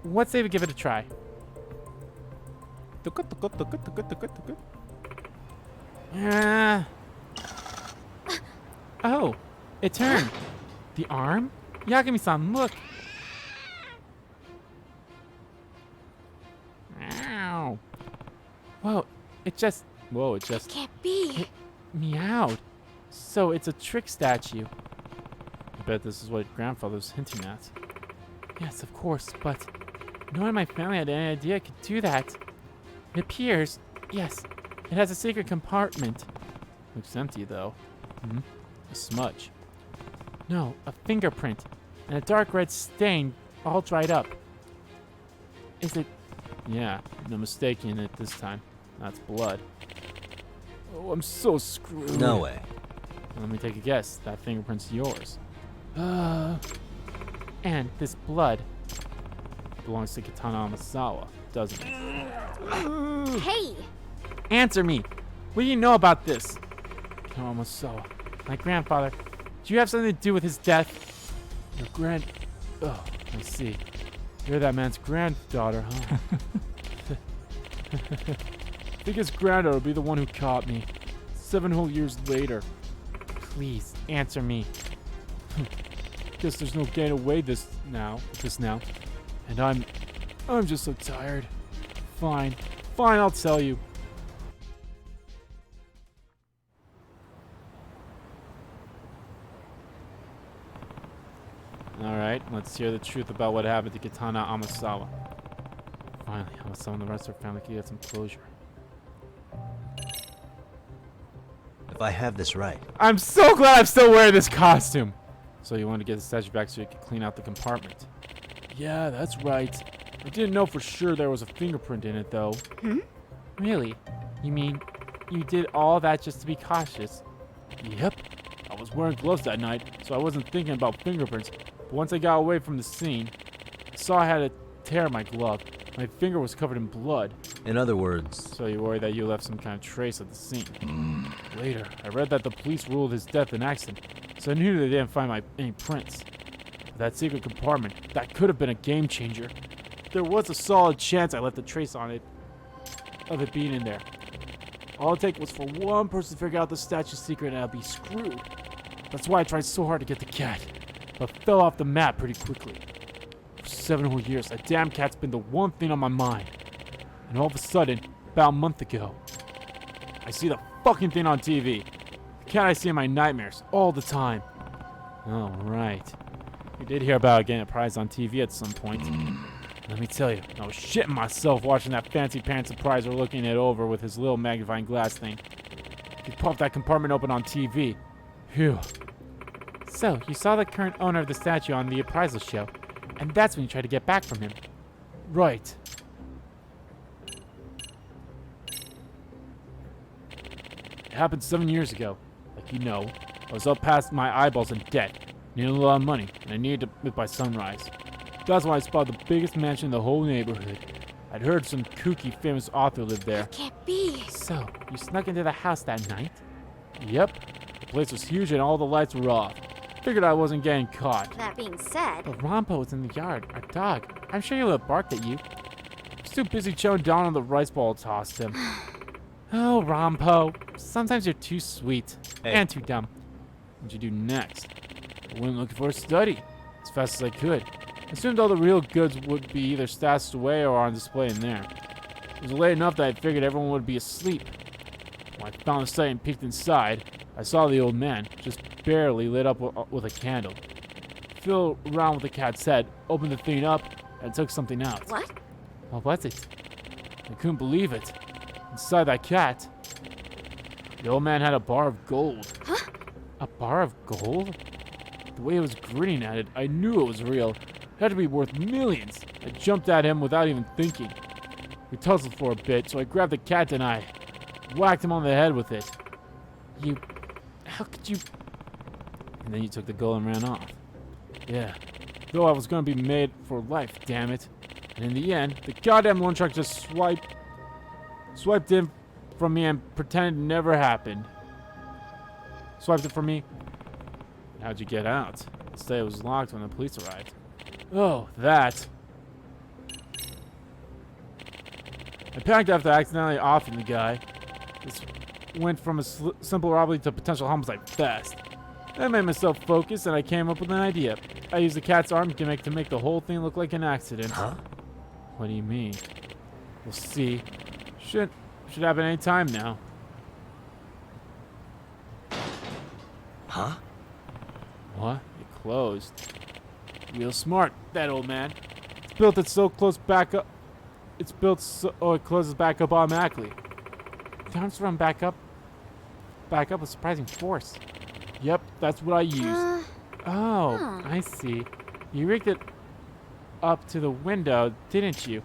What say we give it a try? Oh, it turned. The arm? Yagami-san, look. Ow. Whoa, it just Can't be. meowed. So it's a trick statue. I bet this is what grandfather's hinting at. Yes, of course, but no one in my family had any idea it could do that. It appears, yes, it has a secret compartment. Looks empty, though. A smudge. No, a fingerprint. And a dark red stain all dried up. Is it... Yeah, no mistaking it this time. That's blood. Oh, I'm so screwed. no way. Let me take a guess. That fingerprint's yours. And this blood belongs to Katana Amasawa, doesn't it? Hey! Answer me! What do you know about this? Katana Amasawa, my grandfather. Do you have something to do with his death? Your Oh, I see. You're that man's granddaughter, huh? I think his granddaughter will be the one who caught me. 7 whole years later. Please, answer me. Guess there's no getting away this now. And I'm just so tired. Fine, I'll tell you. Alright, let's hear the truth about what happened to Katana Amasawa. Finally, Amasawa and the rest of her family can get some closure. If I have this right, I'm so glad I'm still wearing this costume! So you want to get the statue back so you can clean out the compartment. Yeah, that's right. I didn't know for sure there was a fingerprint in it, though. Really? You mean you did all that just to be cautious? Yep. I was wearing gloves that night, so I wasn't thinking about fingerprints. But once I got away from the scene, I saw I had a tear in my glove. My finger was covered in blood. in other words, So you worry that you left some kind of trace at the scene. Later, I read that the police ruled his death an accident, so I knew they didn't find any prints. But that secret compartment, that could have been a game changer. There was a solid chance I left a trace on it, of it being in there. All it takes was for one person to figure out the statue's secret and I'd be screwed. That's why I tried so hard to get the cat, but fell off the map pretty quickly. For 7 whole years, that damn cat's been the one thing on my mind. And all of a sudden, about a month ago, I see the fucking thing on TV. The cat I see in my nightmares all the time. Oh, right. You did hear about getting a prize on TV at some point. Let me tell you, I was shitting myself watching that fancy pants surpriser looking it over with his little magnifying glass thing. He popped that compartment open on TV. Phew. So, you saw the current owner of the statue on the appraisal show, and that's when you tried to get back from him. Right. It happened 7 years ago. Like you know, I was up past my eyeballs in debt, needed a lot of money, and I needed to live by sunrise. That's when I spotted the biggest mansion in the whole neighborhood. I'd heard some kooky famous author lived there. Can't be. So, you snuck into the house that night? Yep. The place was huge and all the lights were off. Figured I wasn't getting caught. That being said, But Rompo was in the yard, our dog. I'm sure he would have barked at you. I was too busy chowing down on the rice ball I tossed him. Oh, Rompo. Sometimes you're too sweet. Hey. And too dumb. What'd you do next? I went looking for a study. As fast as I could. Assumed all the real goods would be either stashed away or on display in there. It was late enough that I figured everyone would be asleep. When I found the study and peeked inside, I saw the old man, just barely lit up with a candle. Filled around with the cat's head, opened the thing up, and took something out. what? What was it? I couldn't believe it. Inside that cat, the old man had a bar of gold. Huh? A bar of gold? The way he was grinning at it, I knew it was real. It had to be worth millions. I jumped at him without even thinking. We tussled for a bit, so I grabbed the cat and I whacked him on the head with it. How could you... And then you took the gold and ran off. Yeah, Though I was gonna be made for life, damn it. And in the end, the goddamn loan shark just swiped in from me and pretended it never happened. Swiped it from me. How'd you get out? Instead, it was locked when the police arrived. Oh, that. I panicked after accidentally offing the guy. This went from a simple robbery to potential homicide fast. I made myself focus and I came up with an idea. I used the cat's arm gimmick to make the whole thing look like an accident. Huh? What do you mean? We'll see. Should happen any time now. Huh? What? It closed. Real smart, that old man. It's built it so close back up. It's built so it closes back up automatically. The arms run back up with surprising force. Yep, that's what I used. I see. You rigged it up to the window, didn't you?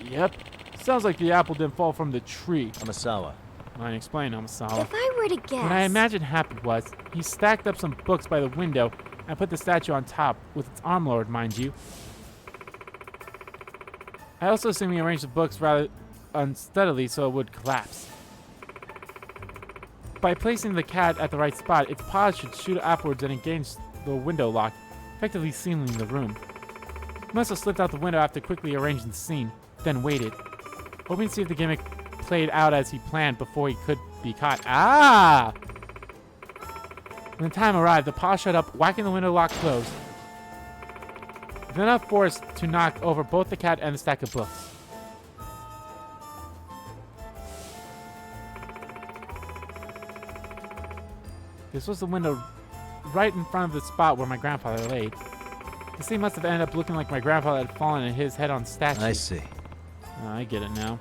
Yep. Sounds like the apple didn't fall from the tree. Amasawa. Mind explain, Amasawa. If I were to guess... What I imagine happened was, he stacked up some books by the window and put the statue on top, with its arm lowered, mind you. I also assume he arranged the books rather unsteadily so it would collapse. By placing the cat at the right spot, its paws should shoot upwards and engage the window lock, effectively sealing the room. He must have slipped out the window after quickly arranging the scene, then waited, hoping to see if the gimmick played out as he planned before he could be caught. Ah! When the time arrived, the paw shut up, whacking the window lock closed. With enough force to knock over both the cat and the stack of books. This was the window right in front of the spot where my grandfather laid. This thing must have ended up looking like my grandfather had fallen and hit his head on the statue. I see. Oh, I get it now.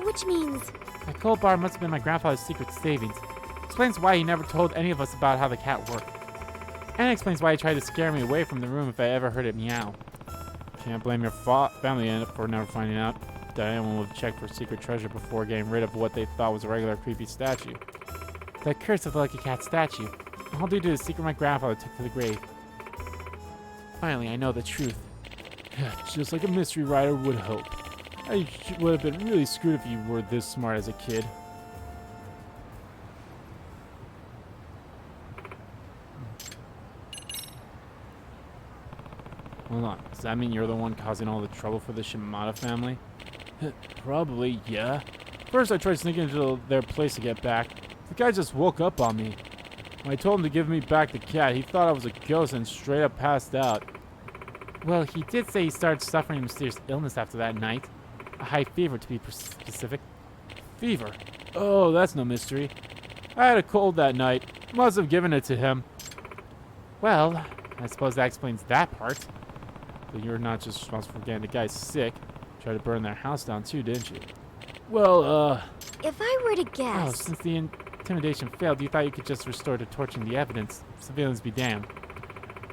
Which means... That cold bar must have been my grandfather's secret savings. Explains why he never told any of us about how the cat worked. And explains why he tried to scare me away from the room if I ever heard it meow. Can't blame your family for never finding out that anyone would check for secret treasure before getting rid of what they thought was a regular creepy statue. That curse of the lucky cat statue. All due to the secret my grandfather took to the grave. Finally, I know the truth. Just like a mystery writer would hope. I would have been really screwed if you were this smart as a kid. Hold on, does that mean you're the one causing all the trouble for the Shimada family? Probably, yeah. First I tried sneaking into their place to get back. The guy just woke up on me. When I told him to give me back the cat, he thought I was a ghost and straight up passed out. Well, he did say he started suffering a mysterious illness after that night. A high fever, to be specific. Fever? Oh, that's no mystery. I had a cold that night. Must have given it to him. Well, I suppose that explains that part. But you're not just responsible for getting the guy sick. Tried to burn their house down too, didn't you? Well, If I were to Oh, guess... since the intimidation failed, you thought you could just restore to torching the evidence. Civilians be damned.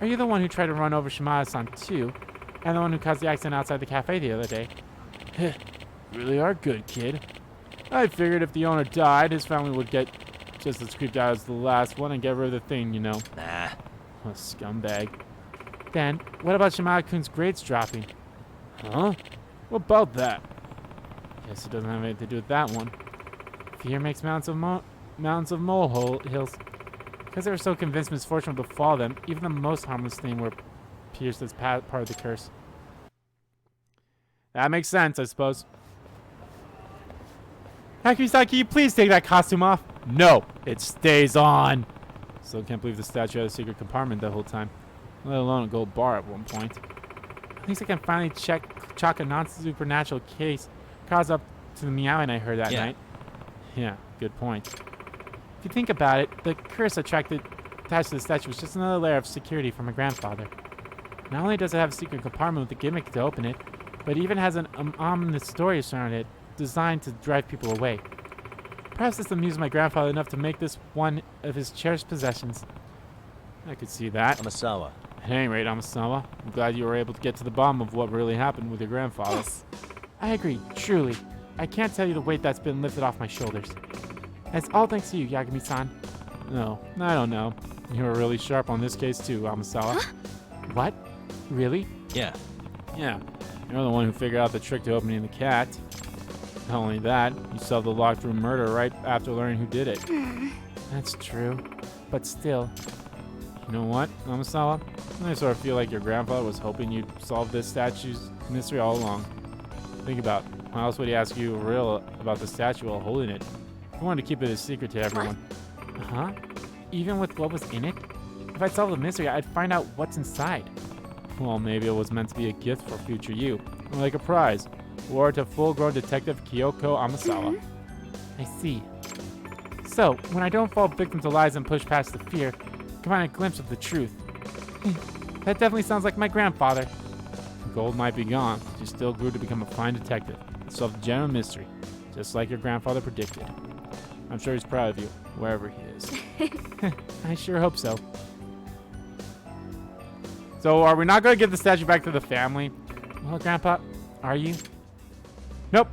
Are you the one who tried to run over Shimada-san too? And the one who caused the accident outside the cafe the other day? Really are good, kid. I figured if the owner died, his family would get just as creeped out as the last one and get rid of the thing, you know. Nah. What a scumbag. Then, what about Shimada-kun's grades dropping? Huh? What about that? Guess it doesn't have anything to do with that one. Fear makes mountains of molehill hills. Because they were so convinced misfortune would befall them, even the most harmless thing were pierced as part of the curse. That makes sense, I suppose. Hakumi-san, can you please take that costume off? No, it stays on. Still can't believe the statue had a secret compartment the whole time, let alone a gold bar at one point. At least I can finally chalk a non-supernatural case caused up to the meowing I heard that night. Yeah, good point. If you think about it, the curse attached to the statue was just another layer of security for my grandfather. Not only does it have a secret compartment with a gimmick to open it, but it even has an ominous story surrounding it, designed to drive people away. Perhaps this amused my grandfather enough to make this one of his cherished possessions. I could see that. Amasawa. At any rate, Amasawa, I'm glad you were able to get to the bottom of what really happened with your grandfather. Yes. I agree, truly. I can't tell you the weight that's been lifted off my shoulders. It's all thanks to you, Yagami-san. No, I don't know. You were really sharp on this case too, Amasawa. Huh? What? Really? Yeah. Yeah, you're the one who figured out the trick to opening the cat. Not only that, you solved the locked room murder right after learning who did it. That's true, but still. You know what, Amasawa? I sort of feel like your grandfather was hoping you'd solve this statue's mystery all along. Think about it. Why else would he ask you real about the statue while holding it? He wanted to keep it a secret to everyone. Huh? Even with what was in it? If I solved the mystery, I'd find out what's inside. Well, maybe it was meant to be a gift for future you, like a prize. Award to full-grown Detective Kyoko Amasawa. I see. So, when I don't fall victim to lies and push past the fear, I can find a glimpse of the truth. That definitely sounds like my grandfather. The gold might be gone, but you still grew to become a fine detective and solve the general mystery, just like your grandfather predicted. I'm sure he's proud of you, wherever he is. I sure hope so. So, are we not going to give the statue back to the family? Well, Grandpa, are you? Nope.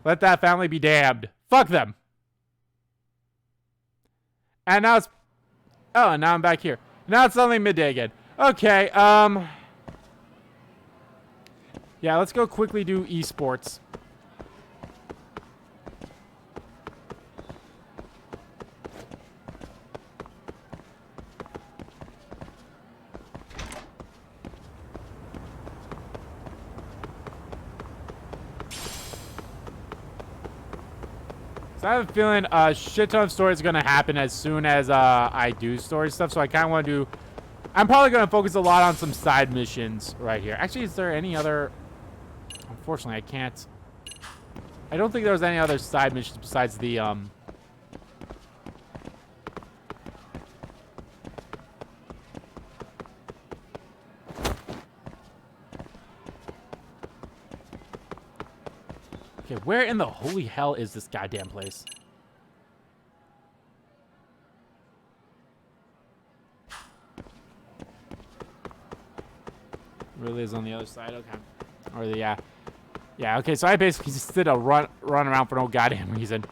Let that family be damned. Fuck them. And now it's... Oh, and now I'm back here. Now it's only midday again. Okay, yeah, let's go quickly do esports. So I have a feeling a shit ton of stories are going to happen as soon as I do story stuff. So I kind of want to do... I'm probably going to focus a lot on some side missions right here. Actually, is there any other... Unfortunately, I can't... I don't think there was any other side missions besides the... Okay, where in the holy hell is this goddamn place? Really is on the other side? Okay. Or the, yeah. Yeah, okay, so I basically just did a run around for no goddamn reason.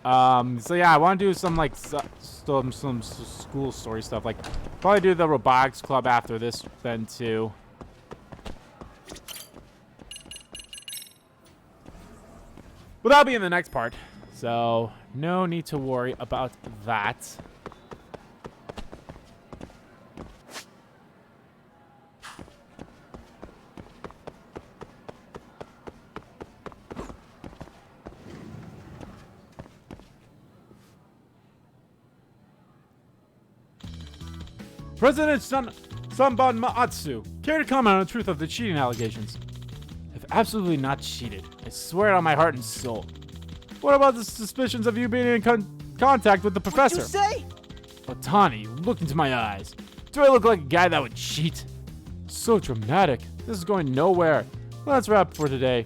So yeah, I want to do some, like, some school story stuff. Like, probably do the robotics club after this then, too. But that'll be in the next part. So, no need to worry about that. President Sanban Maatsu, care to comment on the truth of the cheating allegations? I've absolutely not cheated. I swear it on my heart and soul. What about the suspicions of you being in contact with the professor? What'd you say? Otani, look into my eyes. Do I look like a guy that would cheat? So dramatic. This is going nowhere. Let's wrap for today.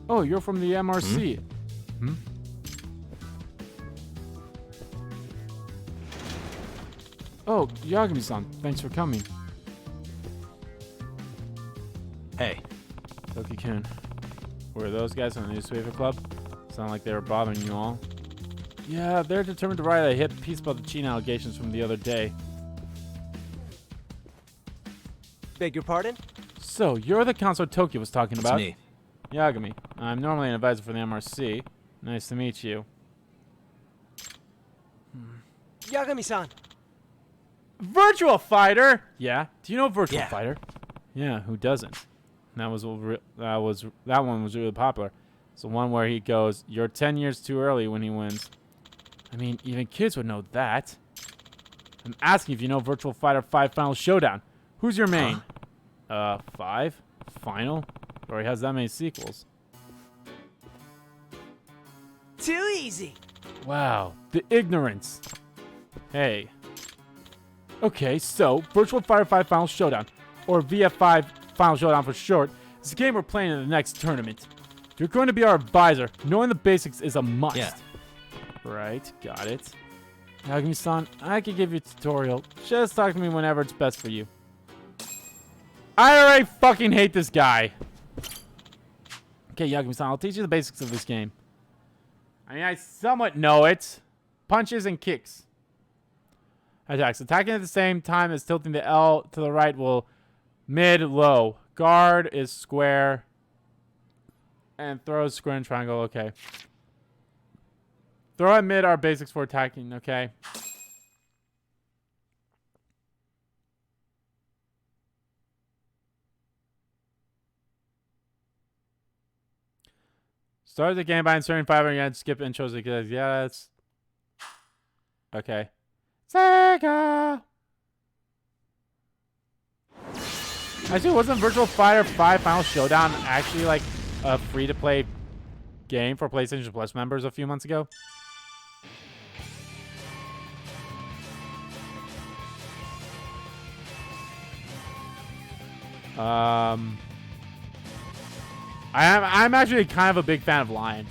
Oh, you're from the MRC. Hmm? Oh, Yagami-san, thanks for coming. Hey. Toki-kun. Were those guys from the newspaper club? Sound like they were bothering you all. Yeah, they're determined to write a hit piece about the cheating allegations from the other day. Beg your pardon? So, you're the counselor Toki was talking It's about? me. Yagami. I'm normally an advisor for the MRC. Nice to meet you. Yagami-san. Virtual Fighter! Yeah. Do you know Virtual Yeah. Fighter? Yeah, who doesn't? That one was really popular. It's the one where he goes, "You're 10 years too early" when he wins. I mean, even kids would know that. I'm asking if you know Virtual Fighter 5 Final Showdown. Who's your main? 5? Final? He already has that many sequels. Too easy. Wow, the ignorance. Hey. Okay, so Virtual Fighter 5 Final Showdown, or VF5 Final Showdown for short, is a game we're playing in the next tournament. You're going to be our advisor. Knowing the basics is a must. Yeah. Right, got it. Yagami-san, I can give you a tutorial. Just talk to me whenever it's best for you. I already fucking hate this guy. Okay, Yagami-san, I'll teach you the basics of this game. I mean, I somewhat know it. Punches and kicks. Attacks. Attacking at the same time as tilting the L to the right will mid, low. Guard is square. And throws square and triangle. Okay. Throw and mid are basics for attacking. Okay. Start the game by inserting 5 again. Skip intros because yeah, that's okay. Sega. Actually, wasn't Virtual Fighter 5 Final Showdown actually like a free-to-play game for PlayStation Plus members a few months ago? I'm actually kind of a big fan of Lion.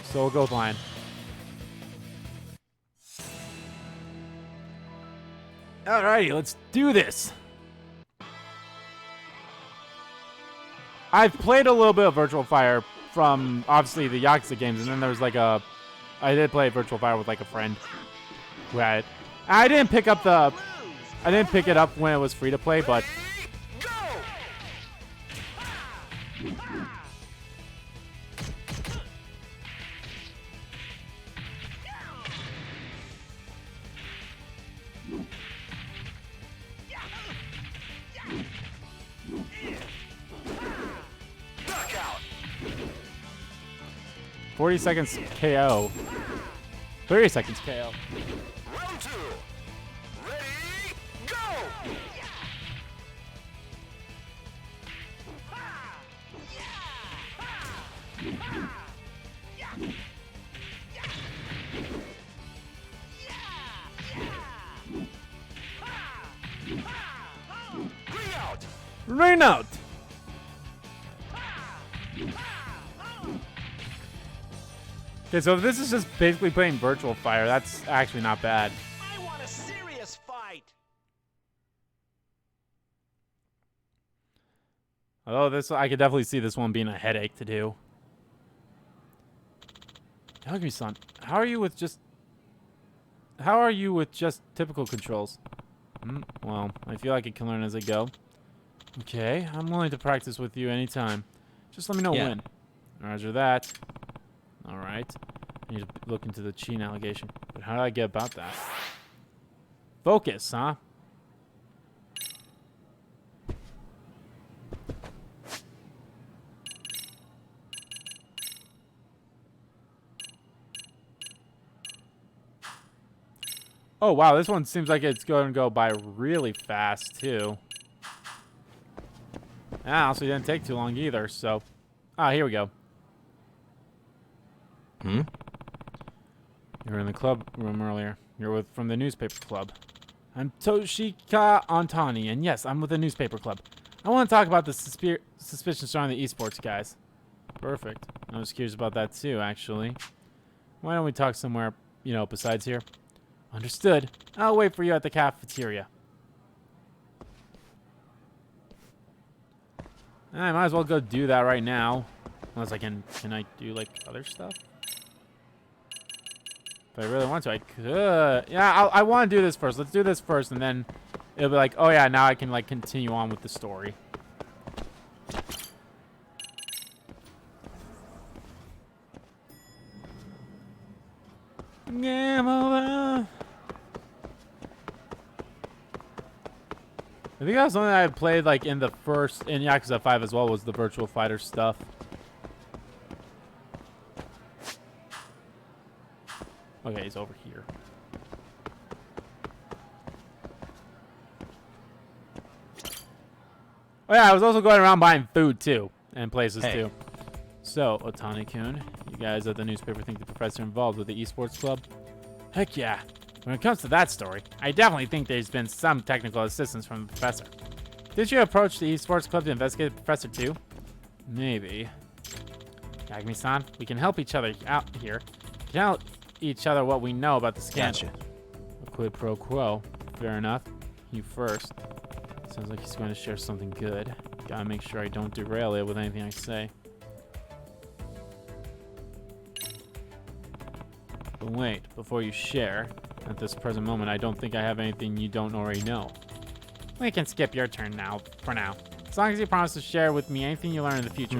So we'll go with Lion. Alrighty, let's do this. I've played a little bit of Virtual Fire from obviously the Yakuza games, and then there was like I did play Virtual Fire with like a friend who had it. I didn't pick it up when it was free to play, but 40 seconds KO. 30 seconds KO. Round 2. Ready, go! Ring out! Rain out. Okay, so this is just basically playing Virtual Fire. That's actually not bad. I want a serious fight! Although I could definitely see this one being a headache to do. Yagami-san, how are you with just typical controls? Well, I feel like I can learn as I go. Okay, I'm willing to practice with you anytime. Just let me know when. Roger that. Alright. I need to look into the cheating allegation. But how do I get about that? Focus, huh? Oh, wow. This one seems like it's going to go by really fast, too. Ah, also didn't take too long either, so... Ah, here we go. You were in the club room earlier. You're from the newspaper club. I'm Toshika Antani, and yes, I'm with the newspaper club. I want to talk about the suspicion surrounding the esports guys. Perfect. I was curious about that too, actually. Why don't we talk somewhere, besides here? Understood. I'll wait for you at the cafeteria. I might as well go do that right now. Unless I can I do, like, other stuff? If I really want to, I could. Yeah, I want to do this first. Let's do this first, and then it'll be like, oh yeah, now I can, like, continue on with the story. Game over. I think that was something I played, like, in Yakuza 5 as well, was the Virtual Fighter stuff. Okay, he's over here. Oh yeah, I was also going around buying food too, and places too. So, Otani-kun, you guys at the newspaper think the professor involved with the esports club? Heck yeah. When it comes to that story, I definitely think there's been some technical assistance from the professor. Did you approach the esports club to investigate the professor too? Maybe. Yagami-san, we can help each other out here. We can tell each other what we know about the scandal. Gotcha. A quid pro quo. Fair enough. You first. Sounds like he's going to share something good. Gotta make sure I don't derail it with anything I say. But wait, before you share, at this present moment, I don't think I have anything you don't already know. We can skip your turn now, for now. As long as you promise to share with me anything you learn in the future.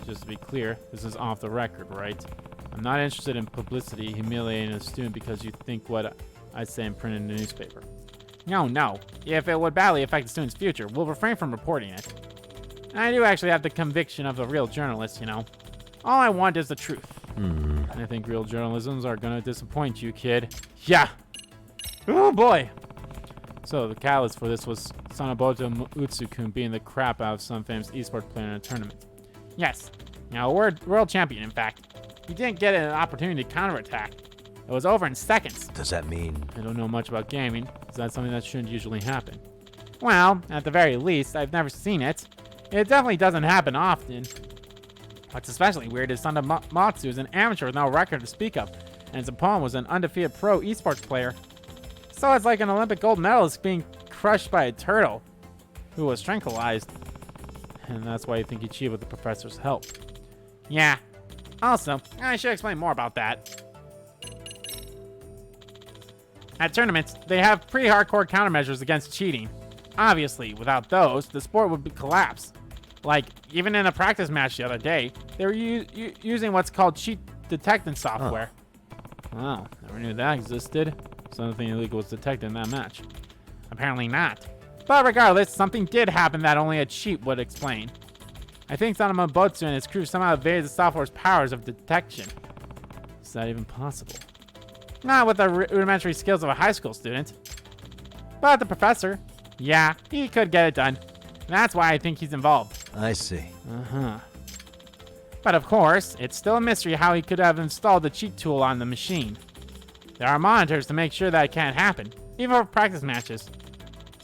Just to be clear, this is off the record, right? I'm not interested in publicity humiliating a student because you think what I say and print in the newspaper. No. If it would badly affect the student's future, we'll refrain from reporting it. I do actually have the conviction of a real journalist, you know. All I want is the truth. I think real journalisms are gonna disappoint you, kid. Yeah. Oh boy. So the catalyst for this was Sanaboto Utsukun beating the crap out of some famous esports player in a tournament. Yes. Now a world champion, in fact. He didn't get an opportunity to counterattack. It was over in seconds. Does that mean... I don't know much about gaming. Is that something that shouldn't usually happen? Well, at the very least, I've never seen it. It definitely doesn't happen often. What's especially weird is Matsu is an amateur with no record to speak of, and his opponent was an undefeated pro esports player. So it's like an Olympic gold medalist being crushed by a turtle who was tranquilized. And that's why you think he cheated with the professor's help. Yeah. Also, I should explain more about that. At tournaments, they have pretty hardcore countermeasures against cheating. Obviously, without those, the sport would collapse. Like, even in a practice match the other day, they were using what's called cheat detection software. Wow, never knew that existed. Something illegal was detected in that match. Apparently not. But regardless, something did happen that only a cheat would explain. I think Sanamabotsu and his crew somehow evaded the software's powers of detection. Is that even possible? Not with the rudimentary skills of a high school student. But the professor, yeah, he could get it done. That's why I think he's involved. I see. But of course, it's still a mystery how he could have installed the cheat tool on the machine. There are monitors to make sure that it can't happen, even for practice matches.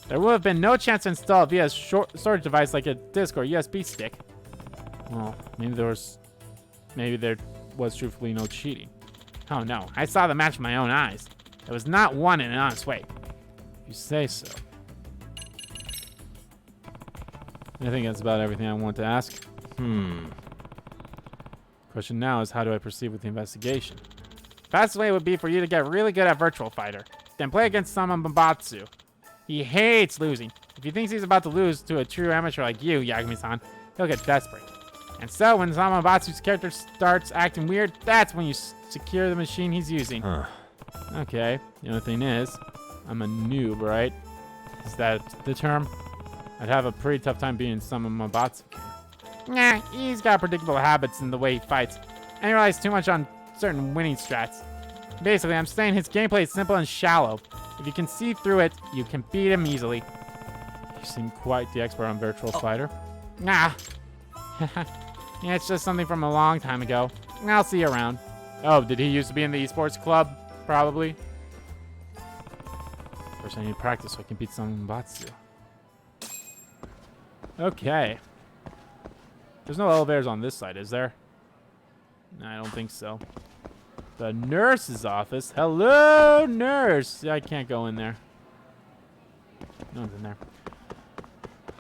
There would have been no chance to install it via a storage device like a disc or USB stick. Well, maybe there was truthfully no cheating. Oh no, I saw the match with my own eyes. It was not won in an honest way. If you say so. I think that's about everything I want to ask. Question now is, how do I proceed with the investigation? Fastest way would be for you to get really good at Virtual Fighter. Then play against Samambatsu. He hates losing. If he thinks he's about to lose to a true amateur like you, Yagami-san, he'll get desperate. And so when Samabatsu's character starts acting weird, that's when you secure the machine he's using. Okay, the only thing is, I'm a noob, right? Is that the term? I'd have a pretty tough time beating Samabatsu. Nah, he's got predictable habits in the way he fights, and he relies too much on certain winning strats. Basically, I'm saying his gameplay is simple and shallow. If you can see through it, you can beat him easily. You seem quite the expert on Virtual Fighter. Nah. Yeah, it's just something from a long time ago. I'll see you around. Oh, did he used to be in the esports club? Probably. First, I need to practice so I can beat Samabatsu. Okay. There's no elevators on this side, is there? No, I don't think so. The nurse's office. Hello, nurse. I can't go in there. No one's in there.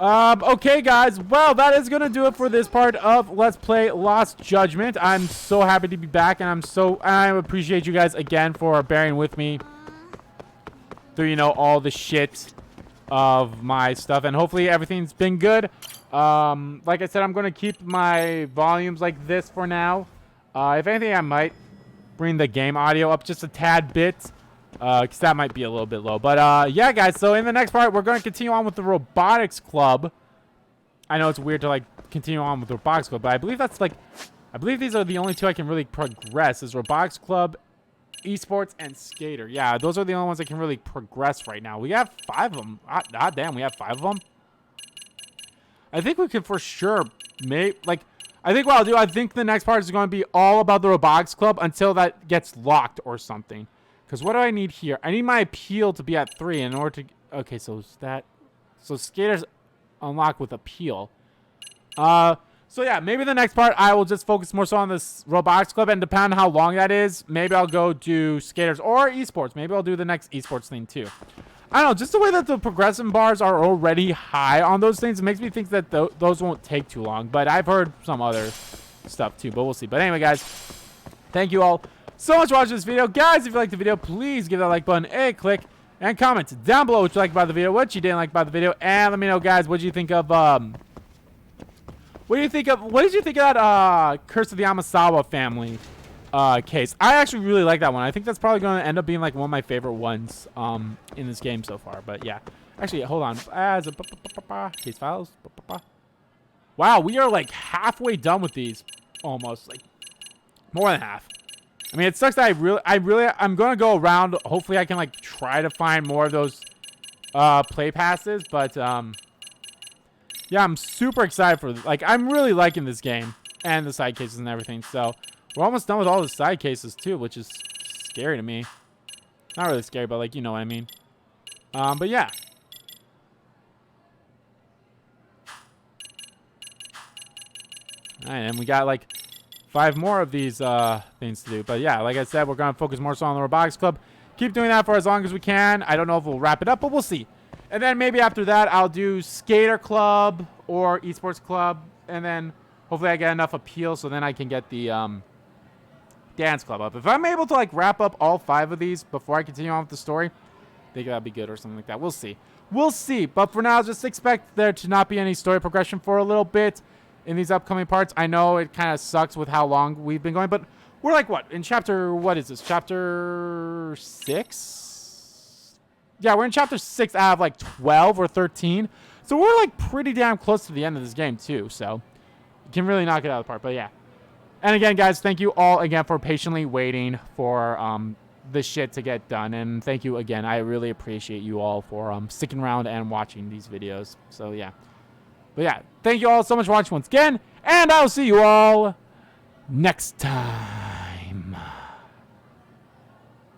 Okay, guys. Well, that is going to do it for this part of Let's Play Lost Judgment. I'm so happy to be back, and I appreciate you guys again for bearing with me through, you know, all the shit of my stuff, and hopefully everything's been good. Like I said, I'm going to keep my volumes like this for now. If anything, I might bring the game audio up just a tad bit, because that might be a little bit low. But yeah, guys, so in the next part, we're going to continue on with the Robotics Club. I know it's weird to, like, continue on with the Robotics Club, but I believe that's, like, I believe these are the only two I can really progress, is Robotics Club, Esports, and Skater. Yeah, those are the only ones I can really progress right now. We have 5 of them. God damn, we have 5 of them. I think we can for sure I think what I'll do, I think the next part is going to be all about the Robotics Club until that gets locked or something. Because what do I need here? I need my appeal to be at 3 in order to... Okay, so Skater's unlocked with appeal. So yeah, maybe the next part I will just focus more so on this Robotics Club, and depending on how long that is, maybe I'll go do Skaters or Esports. Maybe I'll do the next Esports thing too. I don't know, just the way that the progression bars are already high on those things, it makes me think that those won't take too long. But I've heard some other stuff too, but we'll see. But anyway, guys, thank you all so much for watching this video. Guys, if you liked the video, please give that like button a click. And comment down below what you liked about the video, what you didn't like about the video. And let me know, guys, what did you think of, what did you think of that, Curse of the Amasawa family, case? I actually really like that one. I think that's probably going to end up being, like, one of my favorite ones, in this game so far. But, yeah. Actually, hold on. As a case files. Wow, we are, like, halfway done with these. Almost. Like, more than half. I mean, it sucks that I'm going to go around. Hopefully, I can, like, try to find more of those play passes. But, yeah, I'm super excited for, like, I'm really liking this game and the side cases and everything. So, we're almost done with all the side cases, too, which is scary to me. Not really scary, but, like, you know what I mean. But, yeah. All right, and we got, like, 5 more of these things to do. But yeah, like I said, we're going to focus more so on the robotics club. Keep doing that for as long as we can. I don't know if we'll wrap it up, but we'll see. And then maybe after that, I'll do skater club or esports club. And then hopefully I get enough appeal so then I can get the dance club up. If I'm able to like wrap up all 5 of these before I continue on with the story, I think that'd be good or something like that. We'll see. We'll see. But for now, just expect there to not be any story progression for a little bit in these upcoming parts. I know it kind of sucks with how long we've been going, but we're like, what? In chapter, what is this? Chapter 6? Yeah, we're in chapter 6 out of like 12 or 13. So we're like pretty damn close to the end of this game too. So you can really knock it out of the park, but yeah. And again, guys, thank you all again for patiently waiting for this shit to get done. And thank you again. I really appreciate you all for sticking around and watching these videos. So yeah. But yeah, thank you all so much for watching once again, and I'll see you all next time.